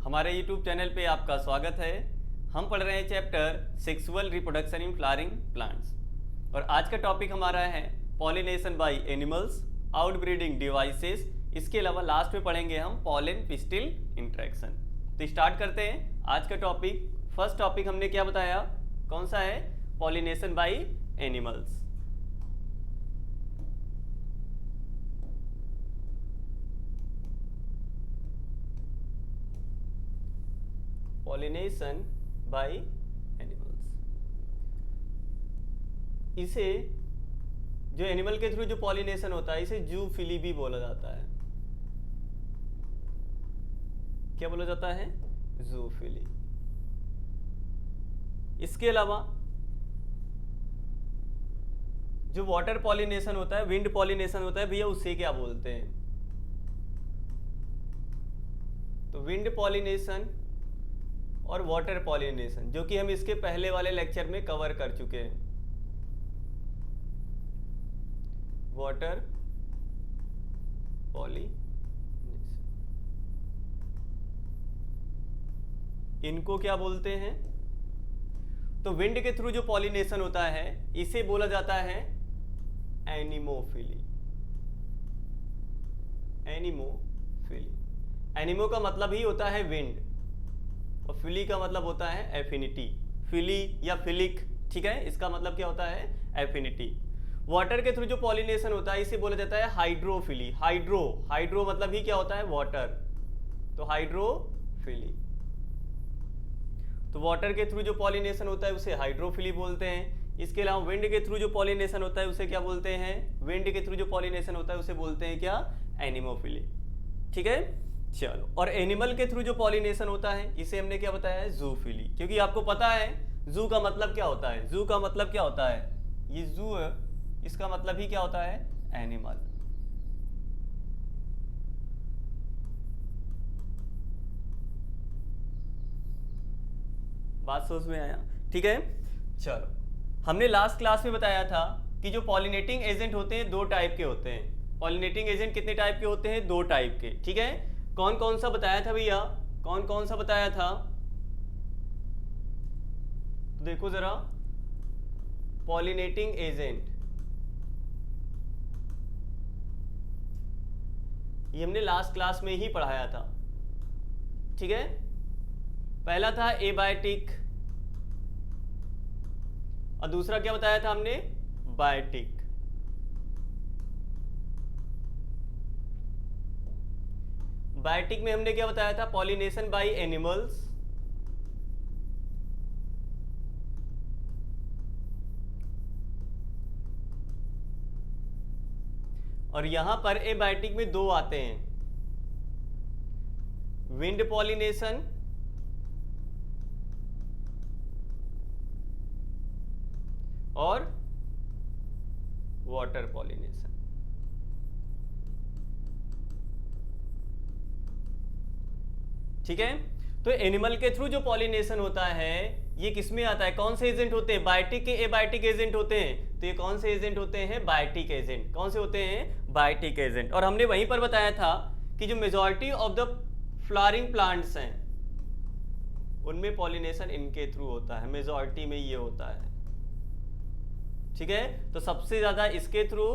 हमारे YouTube channel पे आपका स्वागत है। हम पढ़ रहे हैं chapter sexual reproduction in flowering plants और आज का टॉपिक हमारा है pollination by animals, outbreeding devices. इसके अलावा लास्ट में पढ़ेंगे हम पॉलन पिस्टिल इंटरेक्शन। तो स्टार्ट करते हैं आज का टॉपिक। फर्स्ट टॉपिक हमने क्या बताया, कौन सा है? Pollination by animals. Pollination by animals, इसे जो एनिमल के थ्रू जो पॉलिनेशन होता है इसे जूफिली भी बोला जाता है। क्या बोला जाता है? जूफिली। इसके अलावा जो वाटर पॉलिनेशन होता है, विंड पॉलिनेशन होता है, भैया उसे क्या बोलते हैं? तो विंड पॉलिनेशन और वाटर पॉलिनेशन, जो कि हम इसके पहले वाले लेक्चर में कवर कर चुके हैं। वाटर पॉलिनेशन, इनको क्या बोलते हैं? तो विंड के थ्रू जो पॉलिनेशन होता है इसे बोला जाता है एनिमोफिली। एनिमोफिली, एनिमो का मतलब ही होता है विंड और फिली का मतलब होता है एफिनिटी। फिली या फिलिक, ठीक है, इसका मतलब क्या होता है? एफिनिटी। वाटर के थ्रू जो पॉलिनेशन होता है इसे बोला जाता है हाइड्रोफिली। हाइड्रो मतलब ही क्या होता है? वाटर, तो हाइड्रोफिली। तो वाटर के थ्रू जो पॉलिनेशन होता है उसे हाइड्रोफिली बोलते हैं। इसके अलावा विंड के थ्रू जो पॉलिनेशन होता है उसे क्या बोलते हैं? विंड के थ्रू जो पॉलिनेशन होता है उसे बोलते हैं क्या? एनिमोफिली। ठीक है, चलो। और एनिमल के थ्रू जो पॉलिनेशन होता है इसे हमने क्या बताया है? जूफिली। क्योंकि आपको पता है जू का मतलब क्या होता है? जू का मतलब क्या होता है? ये जू है, इसका मतलब ही क्या होता है? एनिमल। बात समझ में आया? ठीक है, चलो। हमने लास्ट क्लास में बताया था कि जो पॉलिनेटिंग एजेंट होते हैं दो टाइप के होते हैं। पॉलिनेटिंग एजेंट कितने टाइप के होते हैं? दो टाइप के। ठीक है, कौन कौन सा बताया था भैया? कौन कौन सा बताया था? तो देखो जरा, पॉलिनेटिंग एजेंट, ये हमने लास्ट क्लास में ही पढ़ाया था। ठीक है, पहला था एबायोटिक और दूसरा क्या बताया था हमने? बायोटिक। बायोटिक में हमने क्या बताया था? पॉलिनेशन बाय एनिमल्स, और यहां पर एबायोटिक में दो आते हैं, विंड पॉलिनेशन और वाटर पॉलिनेशन। ठीक है, तो एनिमल के थ्रू जो पॉलिनेशन होता है ये किसमें आता है? कौन से एजेंट होते हैं? बायोटिक के एबायोटिक एजेंट होते हैं। तो ये कौन से एजेंट होते हैं? Biotic agent. कौन से होते हैं? Biotic agent. और हमने वहीं पर बताया था कि जो majority of the flowering plants हैं उनमें पॉलिनेशन इनके थ्रू होता है, मेजॉरिटी में ये होता है। ठीक है, तो सबसे ज्यादा इसके थ्रू,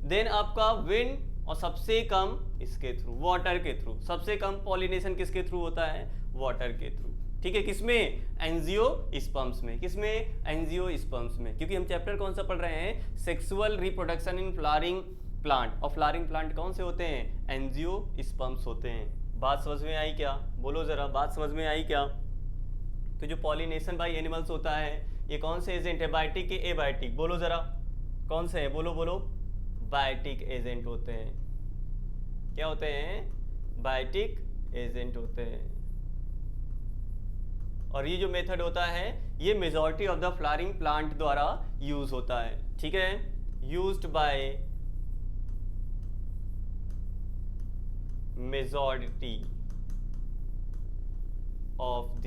देन आपका विंड, और सबसे कम इसके थ्रू, वाटर के थ्रू। सबसे कम पॉलिनेशन किसके थ्रू होता है? वाटर के थ्रू। ठीक है, किसमें? एंजियोस्पर्म्स में। किसमें? एंजियोस्पर्म्स में। क्योंकि हम चैप्टर कौन सा पढ़ रहे हैं? Sexual reproduction in flowering plant. और फ्लावरिंग प्लांट कौन से होते हैं? एंजियोस्पर्म्स होते हैं। बात समझ में आई क्या? बोलो जरा, बात समझ में आई क्या? तो जो पॉलिनेशन बाय एनिमल्स होता है ये कौन से एजेंट है? बायोटिक के एबायोटिक? बोलो जरा, कौन से है? बोलो बोलो। बायोटिक एजेंट होते हैं। क्या होते हैं? बायोटिक एजेंट होते हैं। और ये जो मेथड होता है ये majority of the flowering plant द्वारा यूज होता है। ठीक है, used by majority of the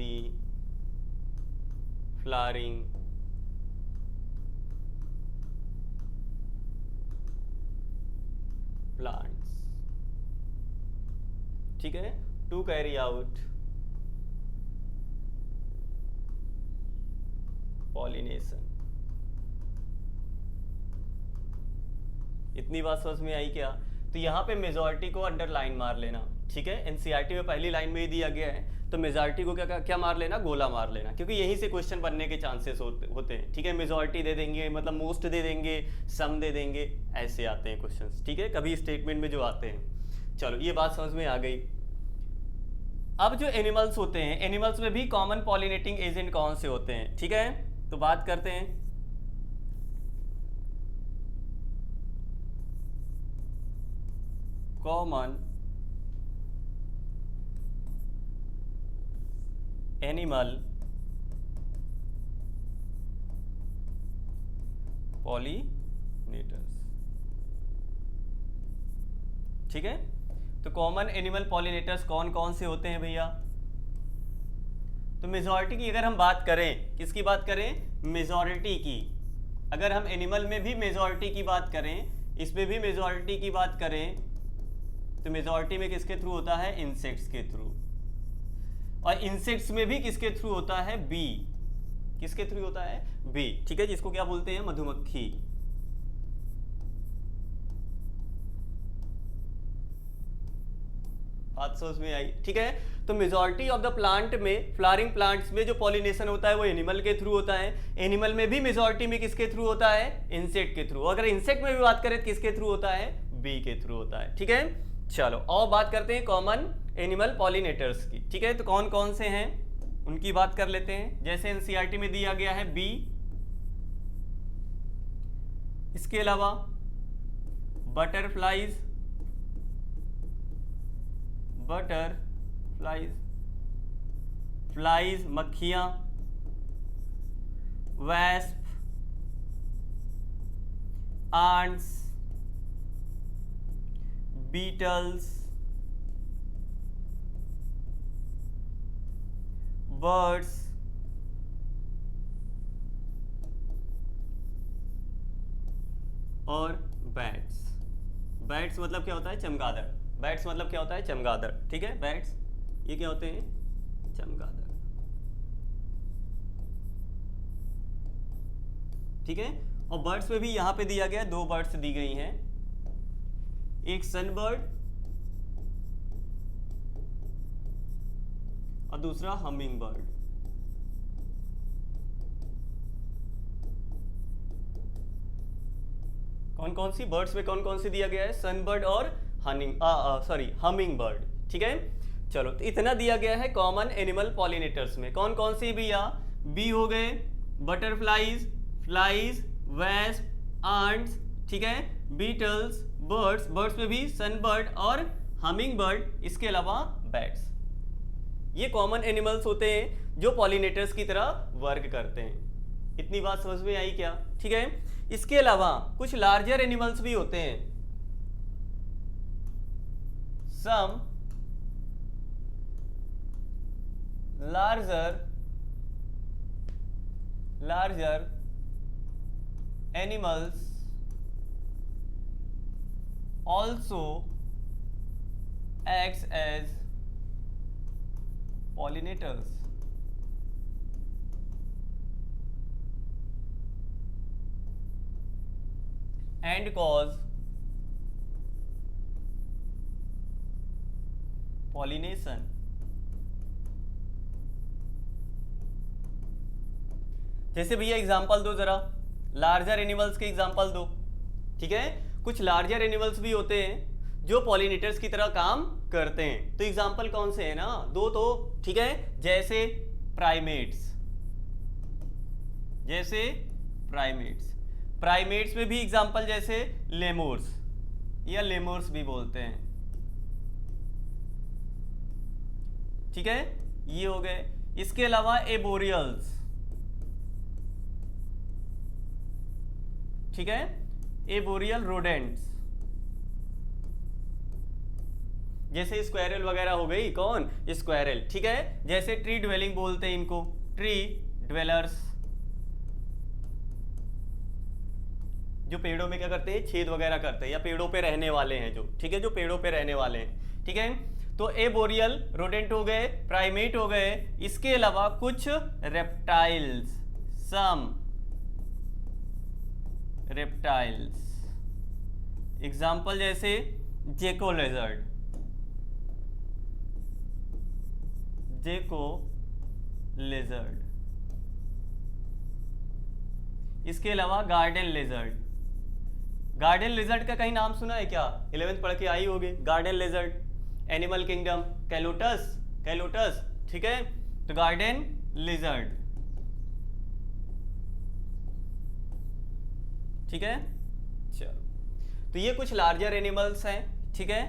flowering plants. ठीक है, टू कैरी आउट पॉलिनेशन। इतनी बात समझ में आई क्या? तो यहाँ पे मेजॉरिटी को अंडरलाइन मार लेना, ठीक है। एनसीईआरटी में पहली लाइन में ही दिया गया है, तो मेजॉरिटी को क्या क्या मार लेना? गोला मार लेना, क्योंकि यहीं से क्वेश्चन बनने के चांसेस होते हैं, ठीक है। मेजॉरिटी दे देंगे, मतलब मोस्ट दे देंगे, सम दे देंगे, ऐसे आते हैं क्वेश्चंस, ठीक है, कभी स्टेटमेंट में जो आते हैं। चलो ये बात समझ में आ गई। अब जो एनिमल्स होते हैं, एनिमल्स में भी कॉमन पॉलिनेटिंग एजेंट कौन से होते हैं, ठीक है, तो बात करते हैं। कॉमन एनिमल पॉलिनेटर्स, ठीक है। तो कॉमन एनिमल पॉलिनेटर्स कौन कौन से होते हैं भैया? तो मेजॉरिटी की अगर हम बात करें, किसकी बात करें? मेजॉरिटी की। अगर हम एनिमल में भी मेजॉरिटी की बात करें, इसमें भी मेजॉरिटी की बात करें, तो मेजॉरिटी में किसके थ्रू होता है? इंसेक्ट्स के थ्रू। और इंसेक्ट्स में भी किसके थ्रू होता है? बी। किसके थ्रू होता है? बी, ठीक है, जिसको क्या बोलते हैं? मधुमक्खी। बात समझ में आई, ठीक है। तो मेजॉरिटी ऑफ द प्लांट में, फ्लावरिंग प्लांट्स में जो पॉलिनेशन होता है वो एनिमल के थ्रू होता है। एनिमल में भी मेजॉरिटी में किसके थ्रू होता है? इंसेक्ट के थ्रू। अगर इंसेक्ट में भी बात करें तो किसके थ्रू होता है? बी के थ्रू होता है, ठीक है। चलो और बात करते हैं कॉमन एनिमल पॉलिनेटर्स की, ठीक है। तो कौन कौन से हैं उनकी बात कर लेते हैं। जैसे एनसीईआरटी में दिया गया है बी, इसके अलावा बटरफ्लाइज, फ्लाइज मक्खियां, वैस्प, आंट्स, बीटल्स, बर्ड्स, और बैट्स। बैट्स मतलब क्या होता है? चमगादड़। बैट्स मतलब क्या होता है? चमगादड़, ठीक है। बैट्स ये क्या होते हैं? चमगादड़, ठीक है। और बर्ड्स में भी यहां पे दिया गया, दो बर्ड्स दी गई हैं, एक सनबर्ड और दूसरा हमिंग बर्ड। कौन कौन सी बर्ड्स में कौन कौन सी दिया गया है? सनबर्ड और हमिंग बर्ड, ठीक है। चलो तो इतना दिया गया है कॉमन एनिमल पॉलिनेटर्स में। कौन कौन सी भैया? बी हो गए, बटरफ्लाइज, फ्लाइज, वेस्प, आंट्स, ठीक है, बीटल्स, बर्ड्स, बर्ड्स में भी सनबर्ड और हमिंग बर्ड, इसके अलावा बैट्स। ये कॉमन एनिमल्स होते हैं जो पॉलिनेटर्स की तरह वर्क करते हैं। इतनी बात समझ में आई क्या? ठीक है। इसके अलावा कुछ लार्जर एनिमल्स भी होते हैं। सम larger animals also acts as pollinators. And cause pollination. जैसे भैया एग्जांपल दो जरा, लार्जर एनिमल्स के एग्जांपल दो, ठीक है। कुछ लार्जर एनिमल्स भी होते हैं जो पॉलिनेटर्स की तरह काम करते हैं। तो एग्जांपल कौन से हैं ना, दो तो, ठीक है। जैसे प्राइमेट्स में भी एग्जांपल जैसे लेमोर्स या लेमोर्स भी बोलते हैं, ठीक है, ये हो गए। इसके अलावा एबोरियल्स, ठीक है, एबोरियल रोडेंट्स जैसे स्क्वायरल वगैरह हो गई, कौन? स्क्वायरल, ठीक है। जैसे ट्री ड्वेलिंग बोलते हैं इनको, ट्री ड्वेलर्स, जो पेड़ों में क्या करते हैं, छेद वगैरह करते हैं, या पेड़ों पे रहने वाले हैं जो, ठीक है, जो पेड़ों पे रहने वाले हैं, ठीक है। तो एबोरियल रोडेंट हो गए, प्राइमेट हो गए। इसके अलावा कुछ रेप्टाइल्स, सम रेप्टाइल्स। एग्जाम्पल जैसे जेको लेजर्ड, जेको लेजर्ड। इसके अलावा गार्डन लेजर्ड। गार्डन लेजर्ड का कहीं नाम सुना है क्या? 11th पढ़ के आई होगी। गार्डन लेजर्ड। एनिमल किंगडम कैलोटस, कैलोटस, ठीक है। तो गार्डन लेजर्ड, ठीक है। चलो, तो ये कुछ लार्जर एनिमल्स हैं, ठीक है।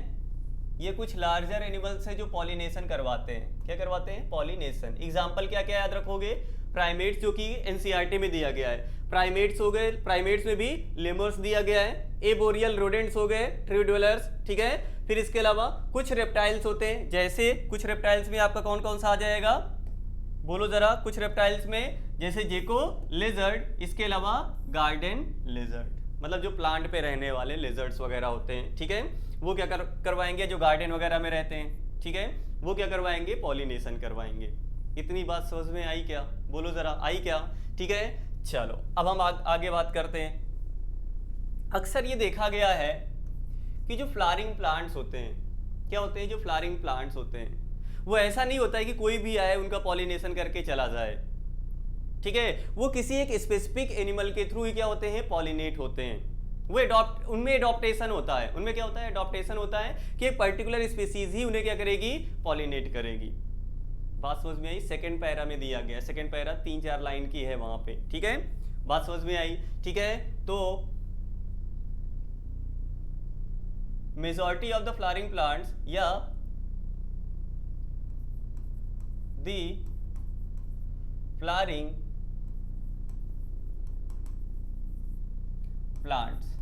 ये कुछ लार्जर एनिमल्स हैं जो पॉलिनेशन करवाते हैं। क्या करवाते हैं? पॉलिनेशन। एग्जाम्पल क्या क्या याद रखोगे? प्राइमेट्स, जो कि एनसीईआरटी में दिया गया है। प्राइमेट्स हो गए, प्राइमेट्स में भी लेमर्स दिया गया है। एबोरियल रोडेंट्स हो गए, ट्री ड्वेलर्स, ठीक है। फिर इसके अलावा कुछ रेप्टाइल्स होते हैं, जैसे कुछ रेप्टाइल्स में आपका कौन कौन सा आ जाएगा? बोलो जरा। कुछ रेप्टाइल्स में जैसे जेको लेजर्ड, इसके अलावा गार्डन लेजर्ड, मतलब जो प्लांट पे रहने वाले लेजर्ड्स वगैरह होते हैं, ठीक है। वो क्या करवाएंगे? जो गार्डन वगैरह में रहते हैं, ठीक है, वो क्या करवाएंगे? पॉलिनेशन करवाएंगे। इतनी बात समझ में आई क्या? बोलो जरा, आई क्या? ठीक है। चलो, अब हम आगे बात करते हैं। अक्सर ये देखा गया है कि जो फ्लावरिंग प्लांट्स होते हैं, क्या होते हैं? जो फ्लावरिंग प्लांट्स होते हैं, वो ऐसा नहीं होता है कि कोई भी आए उनका पॉलिनेशन करके चला जाए, ठीक है। वो किसी एक स्पेसिफिक एनिमल के थ्रू ही क्या होते हैं? पॉलिनेट होते हैं। वो उनमें एडॉप्टेशन होता है। उनमें क्या होता है? एडॉप्टेशन होता है कि एक पर्टिकुलर स्पीसीज ही उन्हें क्या करेगी? पॉलिनेट करेगी। बात समझ में आई? सेकंड पैरा में दिया गया। सेकंड पैरा 3-4 लाइन की है वहां पे, ठीक है। बात समझ में आई? ठीक है। तो majority of the flowering plants या the flowering plants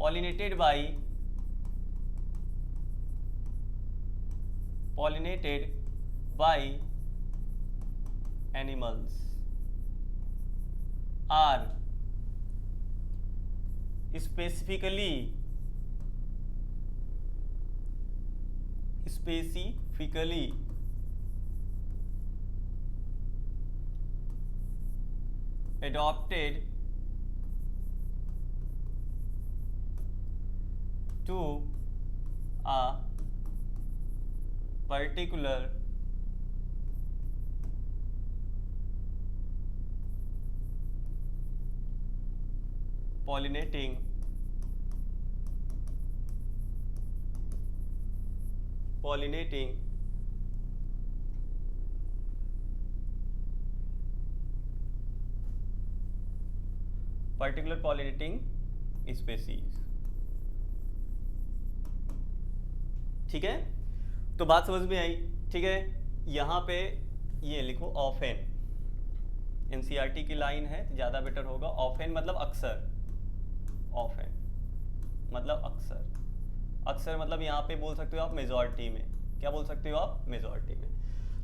pollinated by animals are specifically adopted to a particular pollinating species, ठीक है। तो बात समझ में आई? ठीक है। यहां पे ये लिखो ऑफेन, एनसीईआरटी की लाइन है, ज्यादा बेटर होगा। ऑफेन मतलब अक्सर, ऑफेन मतलब अक्सर, अक्सर मतलब यहाँ पे बोल सकते हो आप मेजॉरिटी में। क्या बोल सकते हो आप? मेजॉरिटी में।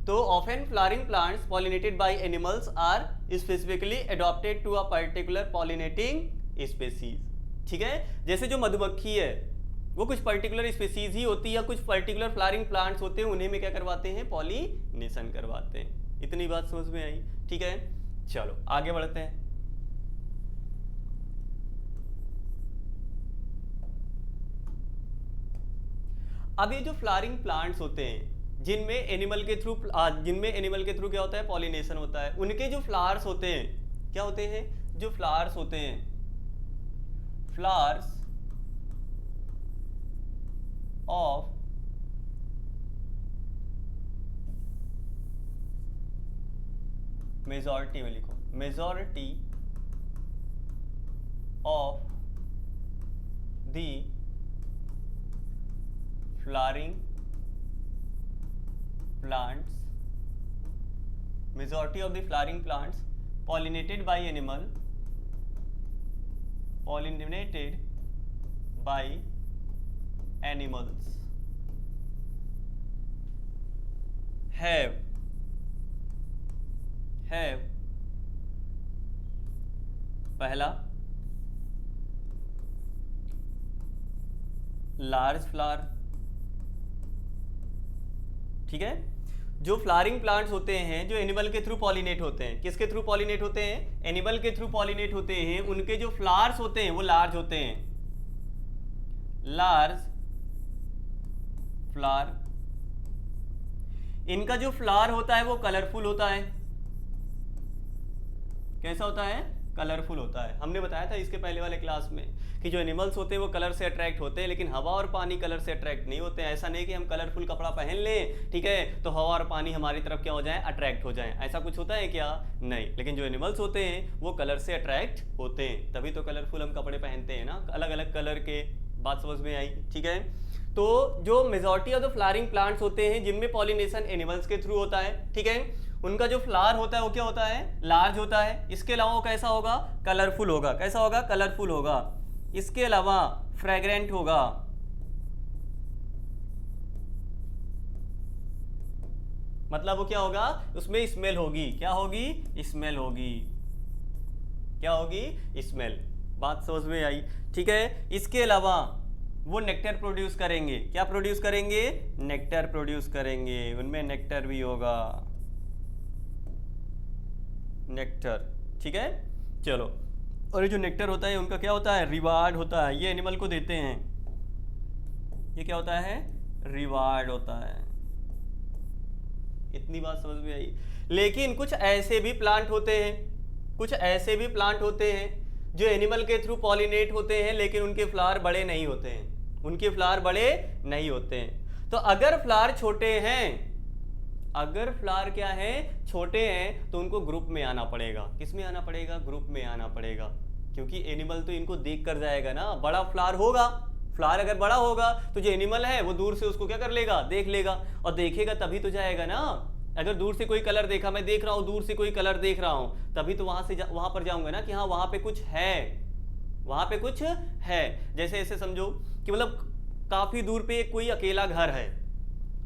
तो often flowering plants pollinated by animals are specifically adopted to a particular pollinating species, ठीक है। जैसे जो मधुमक्खी है वो कुछ पर्टिकुलर स्पीसीज ही होती है, या कुछ पर्टिकुलर फ्लावरिंग प्लांट्स होते हैं, उन्हें में क्या करवाते हैं? पॉलिनेशन करवाते हैं। इतनी बात समझ में आई? ठीक है। चलो आगे बढ़ते हैं। अब ये जो फ्लावरिंग प्लांट्स होते हैं जिनमें एनिमल के थ्रू क्या होता है? पॉलिनेशन होता है। उनके जो फ्लावर्स होते हैं, क्या होते हैं? जो फ्लावर्स होते हैं, फ्लावर्स ऑफ मेजॉरिटी में लिखो, majority of the flowering plants, majority of the flowering plants pollinated by animal, pollinated by animals have पहला लार्ज फ्लावर, ठीक है। जो फ्लावरिंग प्लांट्स होते हैं जो एनिमल के थ्रू पॉलिनेट होते हैं, किसके थ्रू पॉलिनेट होते हैं? एनिमल के थ्रू पॉलिनेट होते हैं, उनके जो फ्लावर्स होते हैं वो लार्ज होते हैं, लार्ज फ्लावर। इनका जो फ्लावर होता है वो कलरफुल होता है। कैसा होता है? कलरफुल होता है। हमने बताया था इसके पहले वाले क्लास में कि जो एनिमल्स होते हैं वो कलर से अट्रैक्ट होते हैं, लेकिन हवा और पानी कलर से अट्रैक्ट नहीं होते हैं। ऐसा नहीं कि हम कलरफुल कपड़ा पहन लें, ठीक है, तो हवा और पानी हमारी तरफ क्या हो जाए? अट्रैक्ट हो जाए। ऐसा कुछ होता है क्या? नहीं। लेकिन जो एनिमल्स होते हैं वो कलर से अट्रैक्ट होते हैं, तभी तो कलरफुल हम कपड़े पहनते हैं ना, अलग अलग कलर के। बात समझ में आई? ठीक है। तो जो majority of the flowering plants होते हैं जिनमें पॉलिनेशन एनिमल्स के थ्रू होता है, ठीक है, उनका जो फ्लावर होता है वो क्या होता है? लार्ज होता है। इसके अलावा वो कैसा होगा? कलरफुल होगा। कैसा होगा? कलरफुल होगा। इसके अलावा फ्रेग्रेंट होगा। मतलब वो क्या होगा? उसमें स्मेल होगी। क्या होगी? स्मेल होगी। क्या होगी? स्मेल। बात समझ में आई? ठीक है। इसके अलावा वो नेक्टर प्रोड्यूस करेंगे। क्या प्रोड्यूस करेंगे? नेक्टर प्रोड्यूस करेंगे। उनमें नेक्टर भी होगा, नेक्टर। ठीक है, चलो। और ये जो नेक्टर होता है उनका क्या होता है? रिवार्ड होता है। ये एनिमल को देते हैं, ये क्या होता है? रिवार्ड होता है। इतनी बात समझ में आई? लेकिन कुछ ऐसे भी प्लांट होते हैं, कुछ ऐसे भी प्लांट होते हैं जो एनिमल के थ्रू पॉलिनेट होते हैं, लेकिन उनके फ्लावर बड़े नहीं होते हैं, उनके फ्लावर बड़े नहीं होते हैं। तो अगर फ्लावर छोटे हैं, अगर फ्लावर क्या है? छोटे हैं, तो उनको ग्रुप में आना पड़ेगा। किस में आना पड़ेगा? ग्रुप में आना पड़ेगा, क्योंकि एनिमल तो इनको देख कर जाएगा ना। बड़ा फ्लावर होगा, फ्लावर अगर बड़ा होगा तो जो एनिमल है वो दूर से उसको क्या कर लेगा? देख लेगा, और देखेगा तभी तो जाएगा ना। अगर दूर से कोई कलर देखा, मैं देख रहा हूँ दूर से कोई कलर देख रहा हूँ, तभी तो वहां पर जाऊंगा ना कि हाँ वहां पे कुछ है, वहां पे कुछ है। जैसे ऐसे समझो कि मतलब काफी दूर पे कोई अकेला घर है,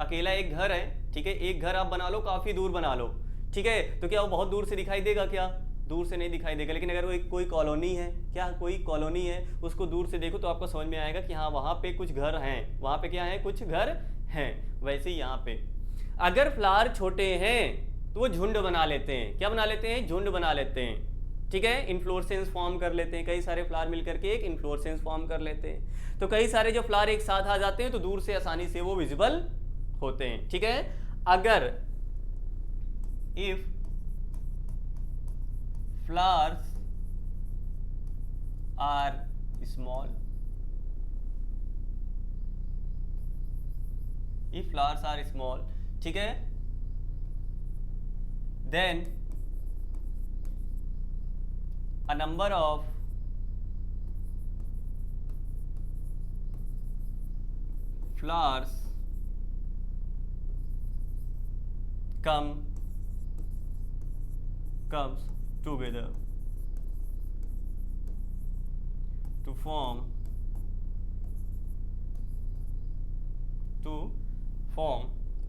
अकेला एक घर है, ठीक है, एक घर आप बना लो, काफी दूर बना लो, ठीक है, तो क्या वो बहुत दूर से दिखाई देगा? क्या दूर से नहीं दिखाई देगा। लेकिन अगर वो कोई कॉलोनी है, क्या कोई कॉलोनी है, उसको दूर से देखो तो आपको समझ में आएगा कि हाँ वहां पे कुछ घर हैं, वहां पे क्या है? कुछ घर हैं। वैसे ही यहाँ पे अगर फ्लावर छोटे हैं तो वो झुंड बना लेते हैं। क्या बना लेते हैं? झुंड बना लेते हैं। ठीक है, इन्फ्लोरेसेंस फॉर्म कर लेते हैं, कई सारे फ्लावर मिलकर के एक इन्फ्लोरेसेंस फॉर्म कर लेते हैं। तो कई सारे जो फ्लावर एक साथ आ जाते हैं तो दूर से आसानी से वो विजिबल होते हैं। ठीक है, अगर if flowers are small, if flowers are small, ठीक है, then a number of flowers comes together to form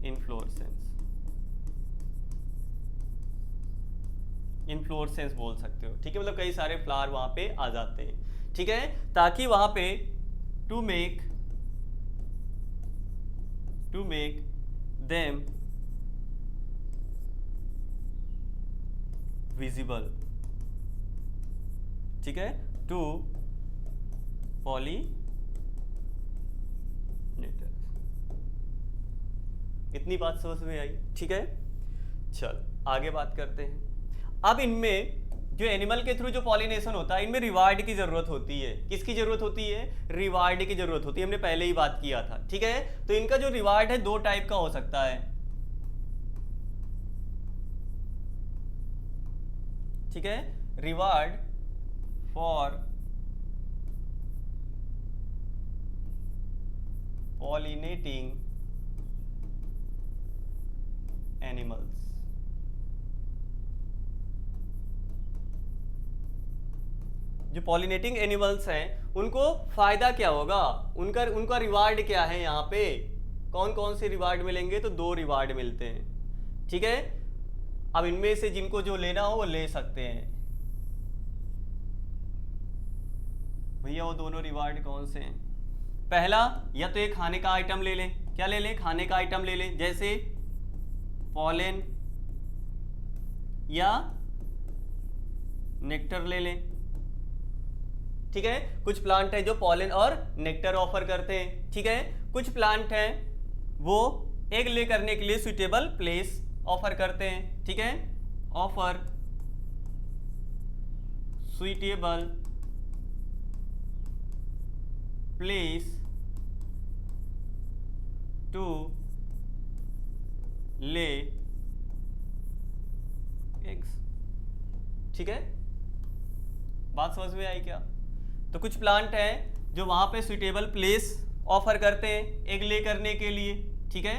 inflorescence। Inflorescence बोल सकते हो। ठीक है, मतलब कई सारे फ्लावर वहां पे आ जाते हैं। ठीक है, ताकि वहां पे टू मेक देम विजिबल। ठीक है, टू पॉलिनेटर्स। इतनी बात समझ में आई? ठीक है, चल आगे बात करते हैं। अब इनमें जो एनिमल के थ्रू जो पॉलिनेशन होता है, इनमें रिवार्ड की जरूरत होती है। किसकी जरूरत होती है? रिवार्ड की जरूरत होती है। हमने पहले ही बात किया था। ठीक है, तो इनका जो रिवार्ड है दो टाइप का हो सकता है। ठीक है, रिवार्ड फॉर पॉलिनेटिंग एनिमल्स। जो पॉलिनेटिंग एनिमल्स हैं उनको फायदा क्या होगा? उनका रिवार्ड क्या है? यहाँ पे कौन कौन से रिवार्ड मिलेंगे? तो दो रिवार्ड मिलते हैं। ठीक है, अब इनमें से जिनको जो लेना हो वो ले सकते हैं। भैया वो दोनों रिवार्ड कौन से हैं? पहला, या तो एक खाने का आइटम ले लें। क्या ले लें? खाने का आइटम ले लें। जैसे पॉलन या नेक्टर ले लें। ठीक है, कुछ प्लांट है जो पॉलन और नेक्टर ऑफर करते हैं। ठीक है, कुछ प्लांट हैं वो एग ले करने के लिए सुइटेबल प्लेस ऑफर करते हैं। ठीक है, offer suitable place to lay eggs. ठीक है, बात समझ में आई क्या? तो कुछ प्लांट हैं जो वहां पे सुइटेबल प्लेस ऑफर करते हैं एग ले करने के लिए। ठीक है,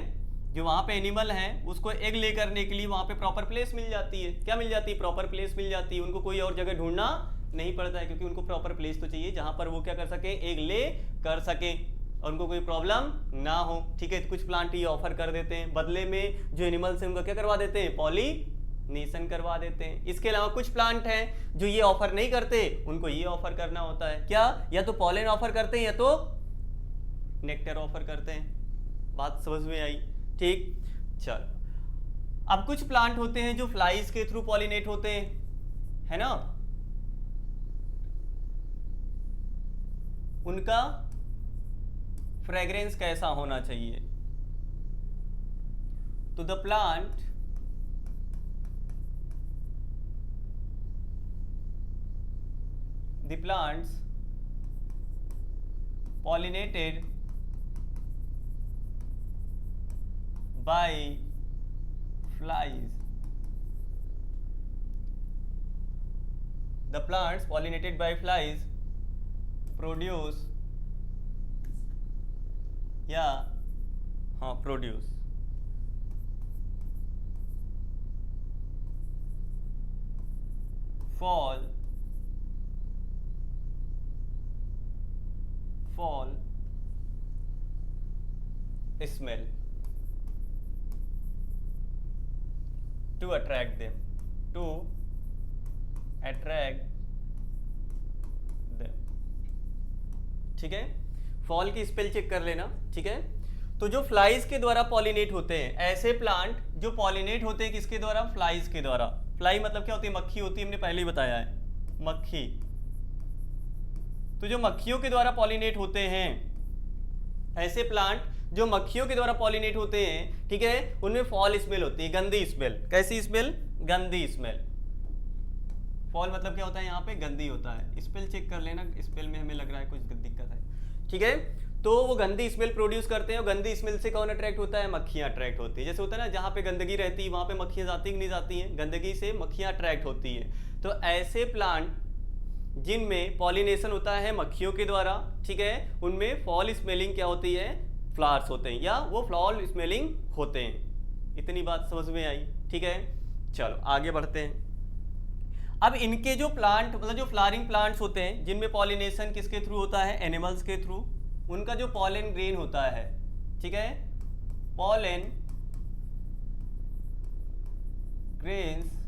जो वहां पे एनिमल हैं उसको एग ले करने के लिए वहां पे प्रॉपर प्लेस मिल जाती है। क्या मिल जाती है? प्रॉपर प्लेस मिल जाती है। उनको कोई और जगह ढूंढना नहीं पड़ता है, क्योंकि उनको प्रॉपर प्लेस तो चाहिए जहां पर वो क्या कर सके, एग ले कर सके और उनको कोई प्रॉब्लम ना हो। ठीक है, तो कुछ प्लांट ये ऑफर कर देते हैं, बदले में जो एनिमल्स हैं उनका क्या करवा देते हैं, पॉलिनेशन करवा देते हैं। इसके अलावा कुछ प्लांट हैं जो ये ऑफर नहीं करते, उनको ये ऑफर करना होता है। क्या? या तो पॉलन ऑफर करते हैं या तो नेक्टर ऑफर करते हैं। बात समझ में आई? ठीक, चलो अब कुछ प्लांट होते हैं जो फ्लाइज के थ्रू पॉलिनेट होते हैं, है ना। उनका फ्रेग्रेंस कैसा होना चाहिए? तो the plants pollinated by flies. The plants pollinated by flies produce produce fall smell to attract them, ठीक है, फॉल की स्पेल चेक कर लेना। ठीक है, तो जो फ्लाइज के द्वारा पॉलिनेट होते हैं, ऐसे प्लांट जो पॉलिनेट होते हैं किसके द्वारा? फ्लाइज के द्वारा। फ्लाई मतलब क्या होती है? मक्खी होती है, हमने पहले ही बताया है, मक्खी। तो जो मक्खियों के द्वारा पॉलिनेट होते हैं, ऐसे प्लांट जो मक्खियों के द्वारा पॉलिनेट होते हैं, ठीक है, उनमें फॉल स्मेल होती है, गंदी स्मेल। कैसी स्मेल? गंदी स्मेल। फॉल मतलब क्या होता है? यहाँ पे गंदी होता है। स्पेल चेक कर लेना, स्पेल में हमें लग रहा है कुछ दिक्कत है। ठीक है, तो वो गंदी स्मेल प्रोड्यूस करते हैं और गंदी स्मेल से कौन अट्रैक्ट होता है? मक्खियाँ अट्रैक्ट होती है। जैसे होता है ना, जहाँ पे गंदगी रहती है वहाँ पे मक्खियाँ जाती कि नहीं जाती हैं? गंदगी से मक्खियाँ अट्रैक्ट होती हैं। तो ऐसे प्लांट जिनमें पॉलिनेशन होता है मक्खियों के द्वारा, ठीक है, उनमें फॉल स्मेलिंग क्या होती है? फ्लावर्स होते हैं, या वो फ्लॉल स्मेलिंग होते हैं। इतनी बात समझ में आई? ठीक है, चलो आगे बढ़ते हैं। अब इनके जो प्लांट मतलब जो फ्लावरिंग प्लांट्स होते हैं जिनमें पॉलिनेशन किसके थ्रू होता है? एनिमल्स के थ्रू। उनका जो पॉलन ग्रेन होता है, ठीक है, pollen grains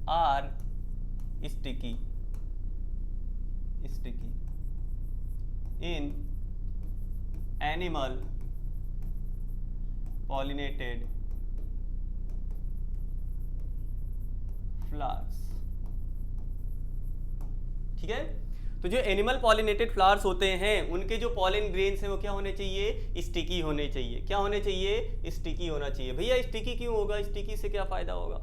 are sticky in animal pollinated flowers। ठीक है, तो जो एनिमल पॉलिनेटेड फ्लावर्स होते हैं उनके जो पॉलन ग्रेन्स हैं वो क्या होने चाहिए? स्टिकी होने चाहिए। क्या होने चाहिए? स्टिकी होना चाहिए। भैया स्टिकी क्यों होगा? स्टिकी से क्या फायदा होगा?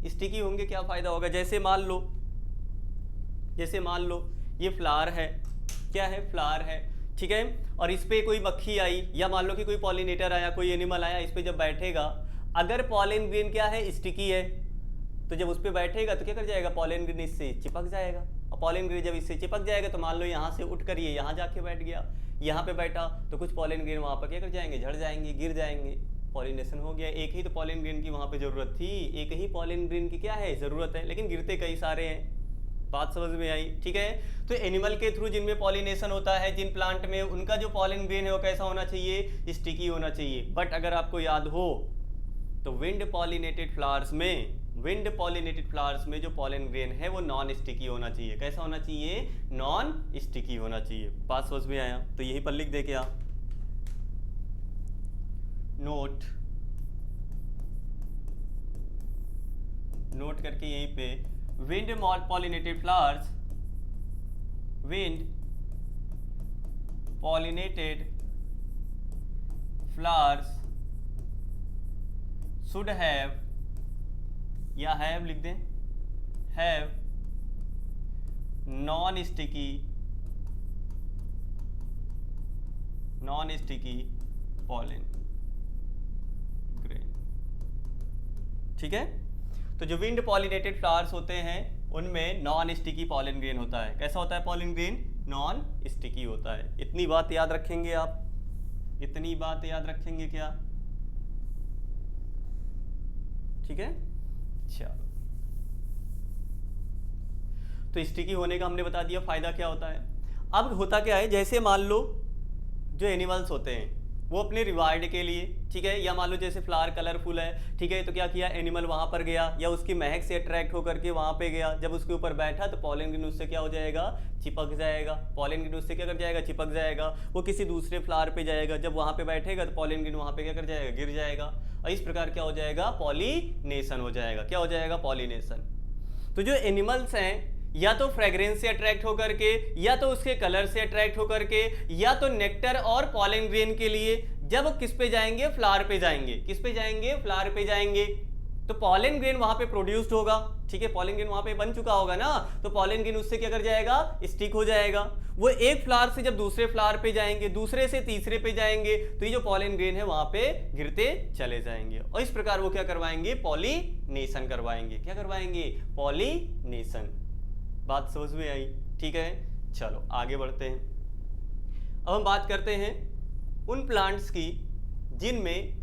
स्टिकी होंगे क्या फायदा होगा? जैसे मान लो ये फ्लावर है, क्या है? फ्लावर है, ठीक है, और इस पे कोई मक्खी आई या मान लो कि कोई पॉलिनेटर आया, कोई एनिमल आया, इस पे जब बैठेगा, अगर पॉलन ग्रेन क्या है? स्टिकी है, तो जब उस पे बैठेगा तो क्या कर जाएगा? पॉलन ग्रेन इससे चिपक जाएगा, और पॉलन ग्रेन जब इससे चिपक जाएगा तो मान लो यहाँ से उठ कर ये यहाँ जाके बैठ गया, यहाँ पे बैठा तो कुछ पॉलन ग्रेन वहाँ पर क्या कर जाएंगे? झड़ जाएंगे, गिर जाएंगे। पॉलिनेशन हो गया। एक ही तो पॉलन ग्रेन की वहाँ पे जरूरत थी, एक ही पॉलन ग्रेन की क्या है? जरूरत है, लेकिन गिरते कई सारे हैं। बात समझ में आई? ठीक है, तो एनिमल के थ्रू जिनमें पॉलिनेशन होता है, जिन प्लांट में, उनका जो पॉलन ग्रेन है वो कैसा होना चाहिए? स्टिकी होना चाहिए। बट अगर आपको याद हो तो विंड पॉलिनेटेड फ्लावर्स में जो पॉलन ग्रेन है वो नॉन स्टिकी होना चाहिए। कैसा होना चाहिए? नॉन स्टिकी होना चाहिए। बात समझ में आया? तो यहीं पर लिख दे क्या, नोट करके यहीं पे wind pollinated flowers, wind pollinated flowers should have, या हैव लिख दें, have non sticky pollen grain. ठीक है, तो जो विंड पॉलिनेटेड फ्लावर्स होते हैं उनमें नॉन स्टिकी पॉलन ग्रेन होता है। कैसा होता है पॉलन ग्रेन? नॉन स्टिकी होता है। इतनी बात याद रखेंगे आप, इतनी बात याद रखेंगे क्या? ठीक है, चलो। तो स्टिकी होने का हमने बता दिया, फायदा क्या होता है। अब होता क्या है, जैसे मान लो जो एनिमल्स होते हैं वो अपने रिवार्ड के लिए, ठीक है, या मान लो जैसे फ्लावर कलरफुल है, ठीक है, तो क्या किया, एनिमल वहां पर गया या उसकी महक से अट्रैक्ट होकर के वहां पे गया, जब उसके ऊपर बैठा तो पॉलन ग्रेन उससे क्या हो जाएगा, चिपक जाएगा। पॉलन ग्रेन उससे क्या कर जाएगा, चिपक जाएगा। वो किसी दूसरे फ्लावर पे जाएगा, जब वहां पे बैठेगा तो पॉलन ग्रेन वहां पे क्या कर जाएगा, गिर जाएगा। और इस प्रकार क्या हो जाएगा, पॉलिनेशन हो जाएगा। क्या हो जाएगा, पॉलिनेशन। तो जो एनिमल्स हैं या तो फ्रेग्रेंस से अट्रैक्ट होकर के, या तो उसके कलर से अट्रैक्ट होकर के, या तो नेक्टर और पॉलन ग्रेन के लिए जब किस पे जाएंगे, फ्लावर पे जाएंगे। किस पे जाएंगे, फ्लावर पे जाएंगे। तो पॉलन ग्रेन वहां पे प्रोड्यूस्ड होगा, ठीक है, पॉलन ग्रेन वहां पे बन चुका होगा ना, तो पॉलन ग्रेन उससे क्या कर जाएगा, स्टिक हो जाएगा। वो एक फ्लावर से जब दूसरे फ्लावर पे जाएंगे, दूसरे से तीसरे पे जाएंगे, तो ये जो पॉलन ग्रेन है वहां पे गिरते चले जाएंगे। और इस प्रकार वो क्या करवाएंगे, पॉलिनेशन करवाएंगे। क्या करवाएंगे, पॉलिनेशन। बात समझ में आई? ठीक है, चलो आगे बढ़ते हैं। अब हम बात करते हैं उन प्लांट्स की जिनमें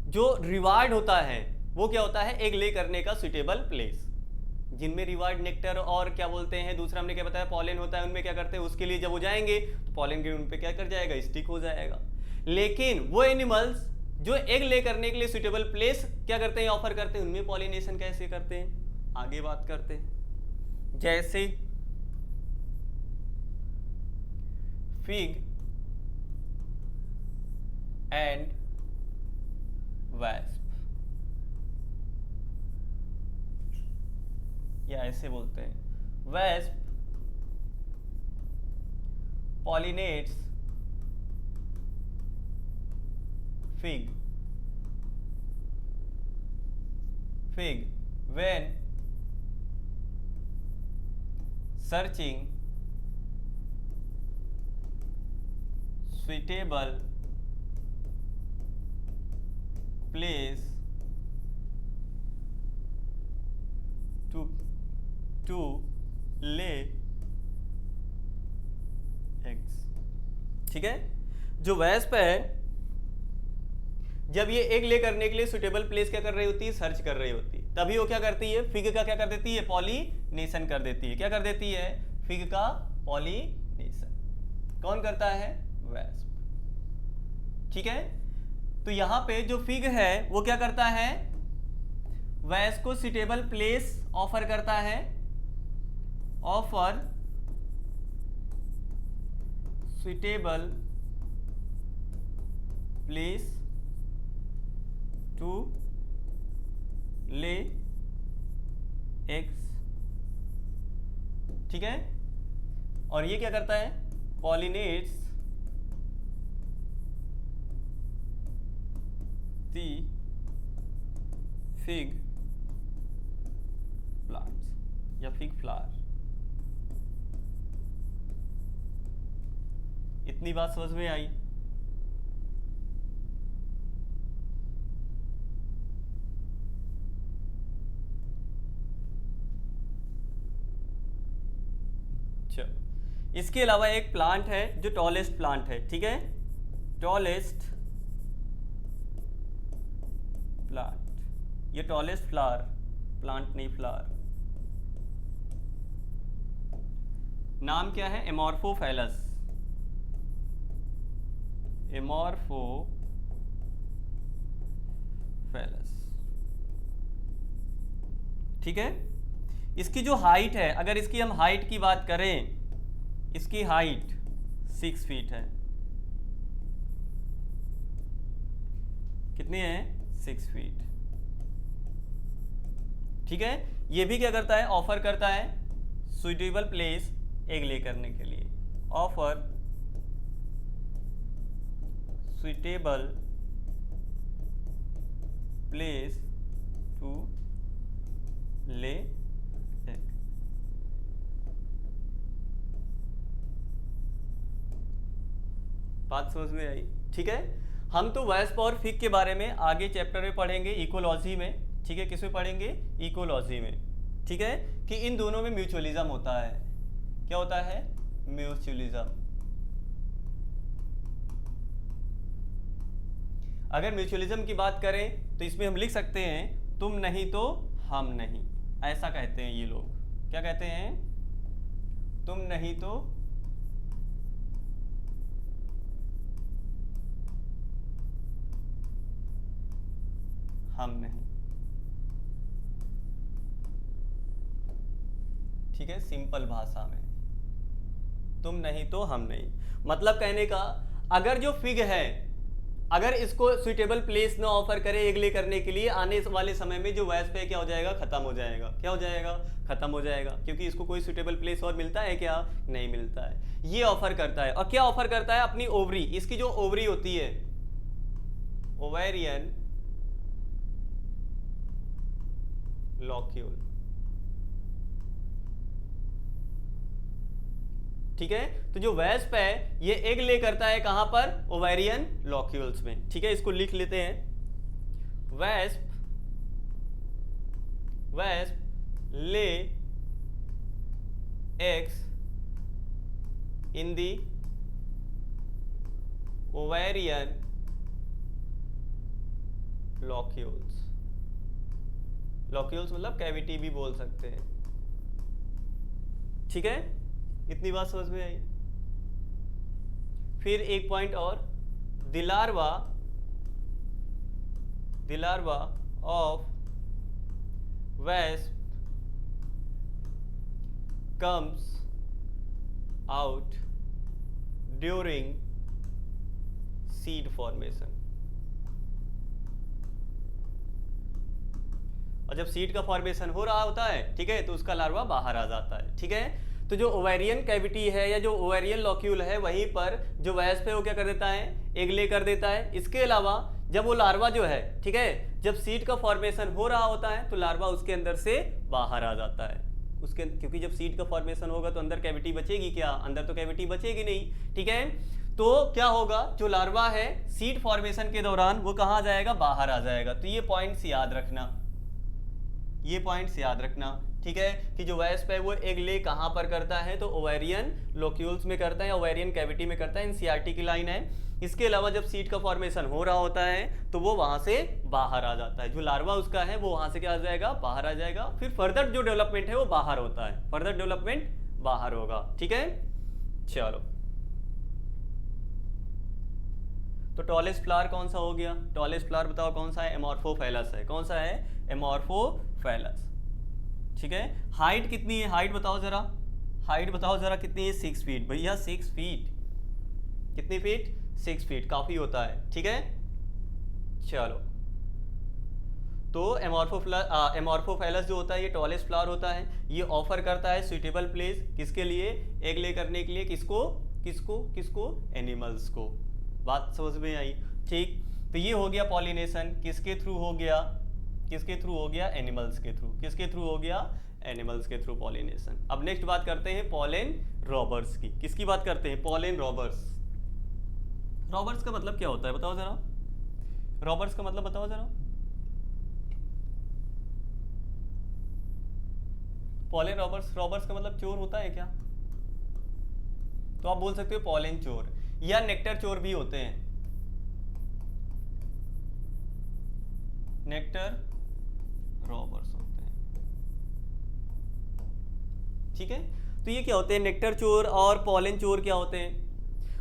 जो रिवार्ड होता है वो क्या होता है, एग ले करने का सुइटेबल प्लेस। जिनमें रिवार्ड नेक्टर और क्या बोलते हैं, दूसरा हमने क्या बताया, पॉलन होता है, उनमें क्या करते हैं, उसके लिए जब वो जाएंगे तो पॉलन ग्रेन उन पे क्या कर जाएगा, स्टिक हो जाएगा। लेकिन वो एनिमल्स जो एग ले करने के लिए सुइटेबल प्लेस क्या करते हैं, ऑफर करते हैं, उनमें पॉलिनेशन कैसे करते हैं, आगे बात करते हैं। जैसे फिग एंड वैस्प, या ऐसे बोलते हैं, wasp pollinates fig when searching suitable place to lay eggs। ठीक है, जो वैस्प है जब ये एग ले करने के लिए सुटेबल प्लेस क्या कर रही होती है, सर्च कर रही होती है, तभी वो क्या करती है, फिग का क्या कर देती है, पॉलिनेशन कर देती है। क्या कर देती है, फिग का पॉलिनेशन कौन करता है, वैस्प। ठीक है, तो यहां पे जो फिग है वो क्या करता है, वैस्प को सुटेबल प्लेस ऑफर करता है, offer suitable place to lay eggs. ठीक है, और ये क्या करता है, पॉलिनेट्स दी फिग प्लांट्स या फिग फ्लावर। इतनी बात समझ में आई। इसके अलावा एक प्लांट है जो टॉलेस्ट प्लांट है। ठीक है, टॉलेस्ट प्लांट, ये टॉलेस्ट फ्लावर, प्लांट नहीं फ्लावर, नाम क्या है, एमॉर्फोफैलस। एमॉर्फोफैलस। ठीक है, इसकी जो हाइट है, अगर इसकी हम हाइट की बात करें, इसकी हाइट 6 फीट है। कितने हैं 6 फीट। ठीक है, ये भी क्या करता है, ऑफर करता है सुइटेबल प्लेस एग ले करने के लिए, offer suitable place to lay egg. बात समझ में आई? ठीक है, हम तो वेस्प और फिग के बारे में आगे चैप्टर में पढ़ेंगे, इकोलॉजी में। ठीक है, किस में पढ़ेंगे, इकोलॉजी में। ठीक है, कि इन दोनों में म्यूचुअलिज्म होता है। क्या होता है, म्यूचुअलिज्म। अगर म्यूचुअलिज्म की बात करें तो इसमें हम लिख सकते हैं तुम नहीं तो हम नहीं, ऐसा कहते हैं ये लोग। क्या कहते हैं, तुम नहीं तो हम नहीं। ठीक है, सिंपल भाषा में तुम नहीं तो हम नहीं, मतलब कहने का अगर जो फिग है, अगर इसको सुइटेबल प्लेस ना ऑफर करे एग ले करने के लिए, आने वाले समय में जो वेस्प है क्या हो जाएगा, खत्म हो जाएगा। क्या हो जाएगा, खत्म हो जाएगा, क्योंकि इसको कोई सुइटेबल प्लेस और मिलता है क्या, नहीं मिलता है। ये ऑफर करता है, और क्या ऑफर करता है, अपनी ओवरी, इसकी जो ओवरी होती है, ओवेरियन लॉक्यूल। ठीक है, तो जो वेस्प है ये एग ले करता है कहां पर, ओवेरियन लॉक्यूल्स में। ठीक है, इसको लिख लेते हैं, wasp lay eggs in the ovarian locules. Locules मतलब कैविटी भी बोल सकते हैं। ठीक है, इतनी बात समझ में आई। फिर एक पॉइंट और, the larva of wasp comes out during seed formation. और जब सीड का फॉर्मेशन हो रहा होता है, ठीक है, तो उसका लार्वा बाहर आ जाता है। ठीक है, तो जो ओवेरियन कैविटी है या जो ओवेरियन लॉक्यूल है, वहीं पर जो वेस्प है वो क्या कर देता है, एग ले कर देता है। इसके अलावा जब वो लार्वा जो है, ठीक है, जब सीड का फॉर्मेशन हो रहा होता है तो लार्वा उसके अंदर से बाहर आ जाता है। उसके, क्योंकि जब सीड का फॉर्मेशन होगा तो अंदर कैविटी बचेगी क्या, अंदर तो कैविटी बचेगी नहीं। ठीक है, तो क्या होगा, जो लार्वा है सीड फॉर्मेशन के दौरान वो कहाँ आ जाएगा, बाहर आ जाएगा। तो ये पॉइंट्स याद रखना, ये पॉइंट्स याद रखना। ठीक है, कि जो वेस्प है वो एग ले कहां पर करता है, तो ओवेरियन लोक्यूल्स में करता है, ओवेरियन कैविटी में करता है, एनसीईआरटी की लाइन है। इसके अलावा जब सीड का फॉर्मेशन हो रहा होता है तो वो वहां से बाहर आ जाता है, जो लार्वा उसका है वो वहां से क्या आ जाएगा, बाहर आ जाएगा। फिर फर्दर जो डेवलपमेंट है वो बाहर होता है, फर्दर डेवलपमेंट बाहर होगा। ठीक है, चलो, तो टॉलेस्ट फ्लावर कौन सा हो गया, टॉलेस्ट फ्लावर बताओ कौन सा है, एमॉर्फोफैलस है। कौन सा है, एमॉर्फोफैलस। ठीक है, हाइट कितनी है, हाइट बताओ जरा, हाइट बताओ जरा कितनी है, 6 फीट। भैया 6 फीट, कितनी फीट, 6 फीट, काफी होता है। ठीक है, चलो, तो एमॉर्फोफैलस जो होता है ये टॉलेस्ट फ्लावर होता है। ये ऑफर करता है सुइटेबल प्लेस किसके लिए, एग ले करने के लिए, किसको किसको किसको, एनिमल्स को। बात समझ में आई? ठीक, तो ये हो गया पॉलिनेशन, किसके थ्रू हो गया, किसके थ्रू हो गया, एनिमल्स के थ्रू। किसके थ्रू हो गया, एनिमल्स के थ्रू पॉलिनेशन। अब नेक्स्ट बात करते हैं पॉलन रॉबर्स की। किसकी बात करते हैं, पॉलन रॉबर्स। रॉबर्स का मतलब क्या होता है बताओ जरा, रॉबर्स का मतलब बताओ जरा। पॉलन रॉबर्स, रॉबर्स का मतलब चोर होता है क्या, तो आप बोल सकते हो पॉलन चोर, या नेक्टर चोर भी होते हैं, नेक्टर रॉबर्स होते हैं। ठीक है, तो ये क्या होते हैं, नेक्टर चोर और पॉलन चोर क्या होते हैं,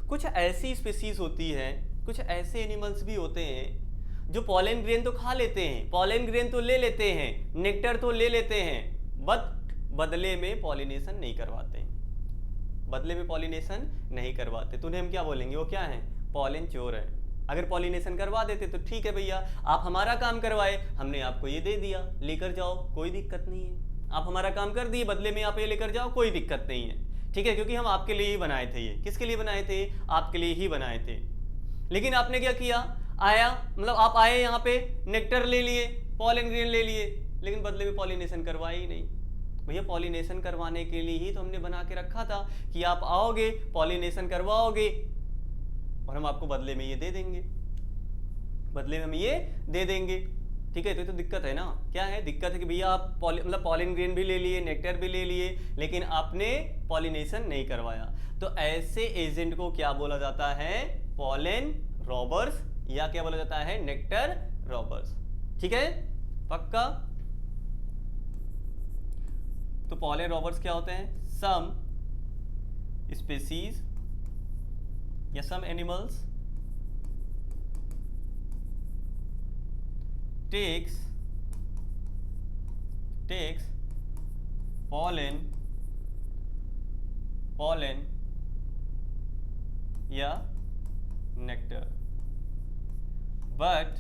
कुछ ऐसी स्पीसीज होती है, कुछ ऐसे एनिमल्स भी होते हैं जो पॉलन ग्रेन तो खा लेते हैं, पॉलन ग्रेन तो ले लेते हैं, नेक्टर तो ले लेते हैं, बट बदले में पॉलिनेशन नहीं करवाते, बदले में पॉलिनेशन नहीं करवाते, तो उन्हें हम क्या बोलेंगे, वो क्या है, पॉलन चोर है। अगर पॉलिनेशन करवा देते तो ठीक है भैया, आप हमारा काम करवाए, हमने आपको ये दे दिया, लेकर जाओ, कोई दिक्कत नहीं है। आप हमारा काम कर दिए, बदले में आप ये लेकर जाओ, कोई दिक्कत नहीं है, ठीक है, क्योंकि हम आपके लिए ही बनाए थे। ये किसके लिए बनाए थे? आपके लिए ही बनाए थे। लेकिन आपने क्या किया, आया मतलब आप आए यहाँ पे, नेक्टर ले लिए, पॉलन ग्रेन ले लिए, लेकिन बदले में पॉलिनेशन करवाए ही नहीं। भैया पॉलिनेशन करवाने के लिए ही तो हमने बना के रखा था कि आप आओगे, पॉलिनेशन करवाओगे और हम आपको बदले में ये दे देंगे, बदले में हम ये दे देंगे, ठीक है। तो दिक्कत है ना, क्या है दिक्कत है कि भैया आप पॉलन ग्रेन भी ले लिए, नेक्टर भी ले लिए, लेकिन आपने पॉलिनेशन नहीं करवाया। तो ऐसे एजेंट को क्या बोला जाता है? पॉलन रॉबर्स, या क्या बोला जाता है? नेक्टर रॉबर्स, ठीक है, पक्का। तो पॉलन रॉबर्स क्या होते हैं? सम स्पीसीज या सम एनिमल्स takes pollen या nectar, but